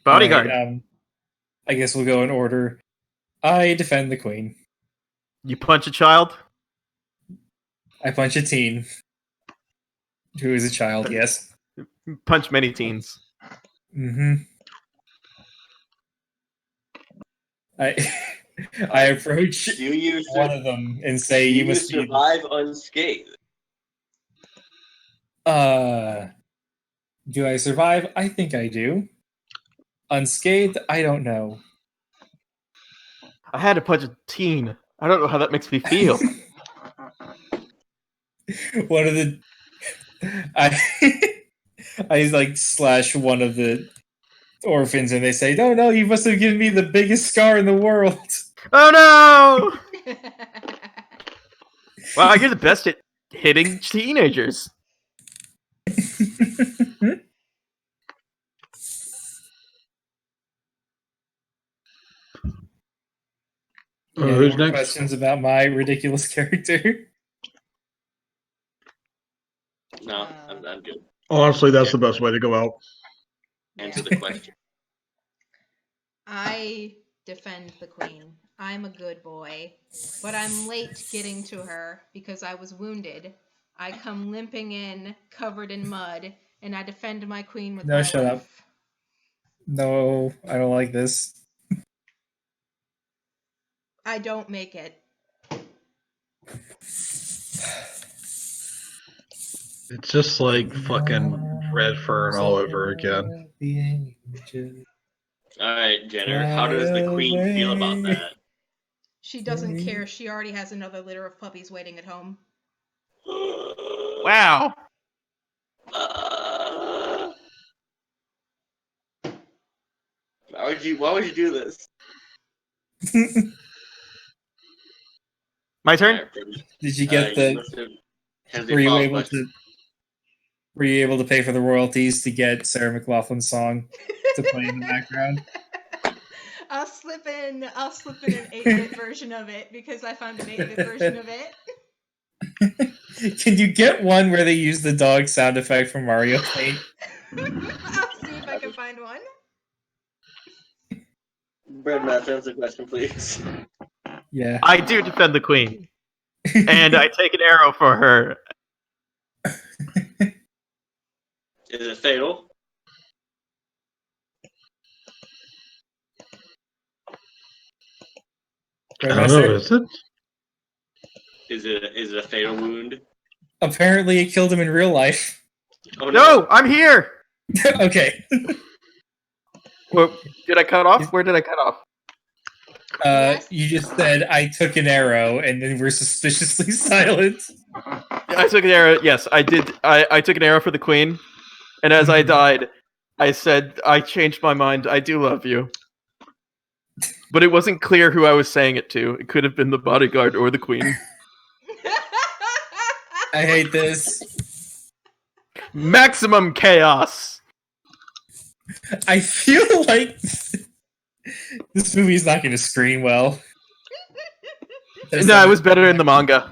Bodyguard. Right, I guess we'll go in order. I defend the queen. You punch a child? I punch a teen. Who is a child, yes. Punch many teens. Mm-hmm. I approach one of them and say, "You must survive unscathed." Do I survive? I think I do. Unscathed? I don't know. I had to punch a teen. I don't know how that makes me feel. One of the I like slash one of the orphans, and they say, "No, you must have given me the biggest scar in the world." Oh no! Wow, you're the best at hitting teenagers. Yeah, any Who's more next? questions about my ridiculous character? No, I'm good. Honestly, that's the best way to go out. Answer the question. I defend the queen. I'm a good boy, but I'm late getting to her because I was wounded. I come limping in, covered in mud, and I defend my queen with No, my shut up. life. No, I don't like this. I don't make it. It's just like fucking Redfern all over again. All right, Jenner. How does the queen feel about that? She doesn't care. She already has another litter of puppies waiting at home. Wow. Why would you do this? My turn? Did you get Has Were a you follow-up able question. to? Were you able to pay for the royalties to get Sarah McLaughlin's song to play in the background? I'll slip in an 8-bit version of it because I found an 8-bit version of it. Can you get one where they use the dog sound effect from Mario Paint? I'll see if I can find one. Brad Matt, answer the question, please. Yeah. I do defend the queen. And I take an arrow for her. Is it fatal? I don't know, is it? Is it a fatal wound? Apparently, it killed him in real life. Oh No, I'm here. Okay. Well, did I cut off? Where did I cut off? Yes. You just said I took an arrow, and then we're suspiciously silent. I took an arrow. Yes, I did. I took an arrow for the queen, and as I died, I said, "I changed my mind. I do love you." But it wasn't clear who I was saying it to. It could have been the bodyguard or the queen. I hate this. Maximum chaos. I feel like this movie's not going to screen well. No, it was better in the manga.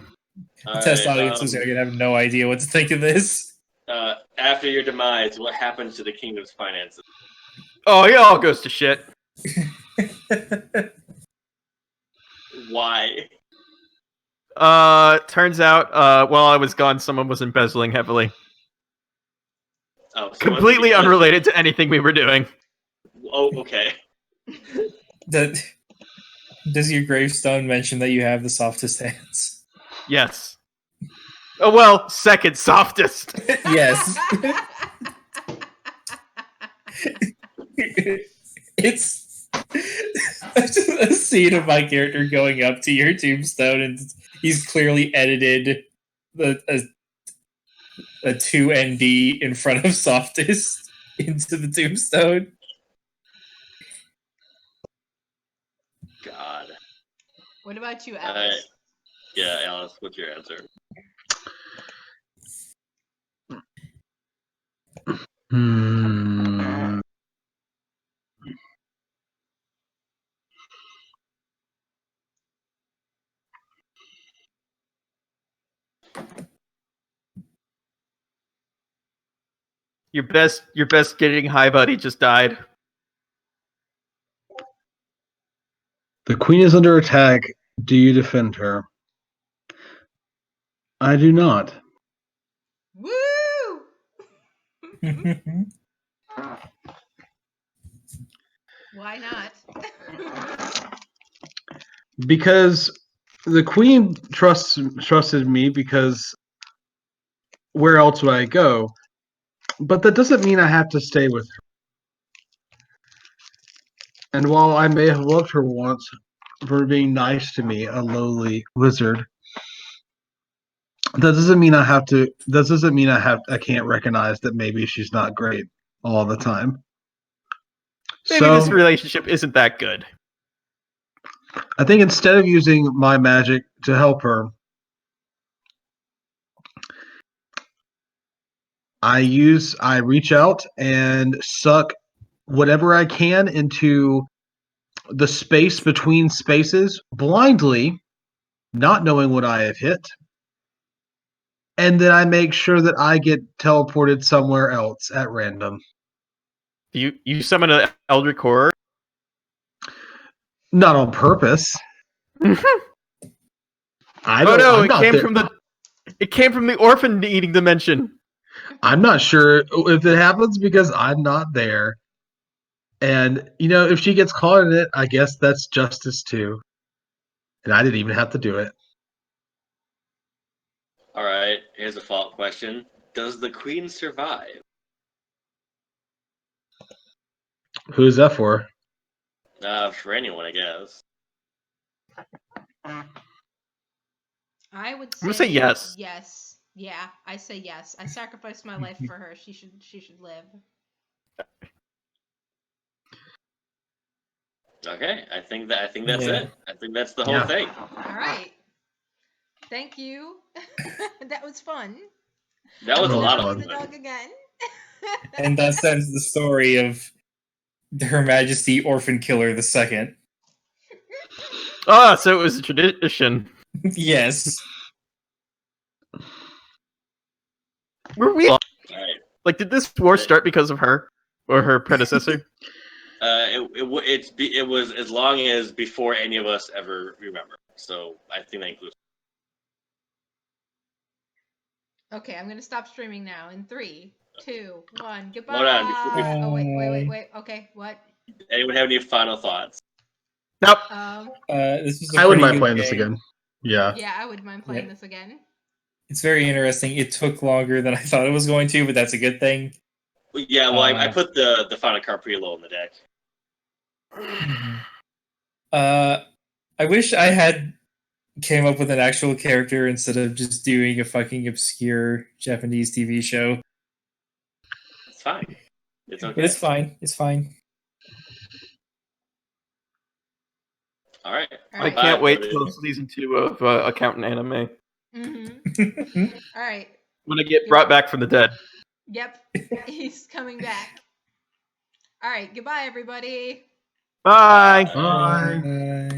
Test audiences are going to have no idea what to think of this. After your demise, what happens to the kingdom's finances? Oh, it all goes to shit. Why? Turns out, while I was gone, someone was embezzling heavily. Oh, so Completely unrelated to anything we were doing. Oh, okay. Does your gravestone mention that you have the softest hands? Yes. Oh, well, second softest. Yes. It's a scene of my character going up to your tombstone, and he's clearly edited a 2ND in front of softest into the tombstone. God. What about you, Alice? Yeah, Alice, what's your answer? Your best getting high buddy just died. The queen is under attack. Do you defend her? I do not. Woo! Why not? Because the queen trusted me, because where else would I go? But that doesn't mean I have to stay with her. And while I may have loved her once for being nice to me, a lowly wizard, That doesn't mean I have to. That doesn't mean I can't recognize that maybe she's not great all the time. Maybe So this relationship isn't that good. I think instead of using my magic to help her, I reach out and suck whatever I can into the space between spaces blindly, not knowing what I have hit. And then I make sure that I get teleported somewhere else at random. You summon an Eldritch Horror. Not on purpose. I Oh don't. no! I'm not It came from the orphan eating dimension. I'm not sure if it happens because I'm not there. And if she gets caught in it, I guess that's justice too. And I didn't even have to do it. All right, here's a follow-up question. Does the queen survive? Who is that for? For anyone, I guess. I would say, I'm gonna say yes. Yes. Yeah, I say yes. I sacrificed my life for her. She should live. Okay, I think that's Yeah. it. I think that's the whole thing. All right. Thank you. That was fun. That was a Well, lot fun. of The fun. dog again. And that ends the story of Her Majesty Orphan Killer II. Ah, so it was a tradition. Yes. Were we All right. like? Did this war start because of her or her predecessor? It was as long as before any of us ever remember. So I think that includes. Okay, I'm gonna stop streaming now in 3, 2, 1. Goodbye. Hold on, Oh wait. Okay, what? Anyone have any final thoughts? Nope. This was a I wouldn't pretty mind good playing this game. again. Yeah. Yeah, I wouldn't mind playing this again. It's very interesting. It took longer than I thought it was going to, but that's a good thing. Yeah, well, I put the final card pretty low in the deck. I wish I had came up with an actual character instead of just doing a fucking obscure Japanese TV show. It's fine. It's okay. But it's fine. It's fine. All right. I can't wait till season 2 of Accountant Anime. Mm-hmm. All right. When I get brought back from the dead. Yep, he's coming back. All right. Goodbye, everybody. Bye. Bye. Bye.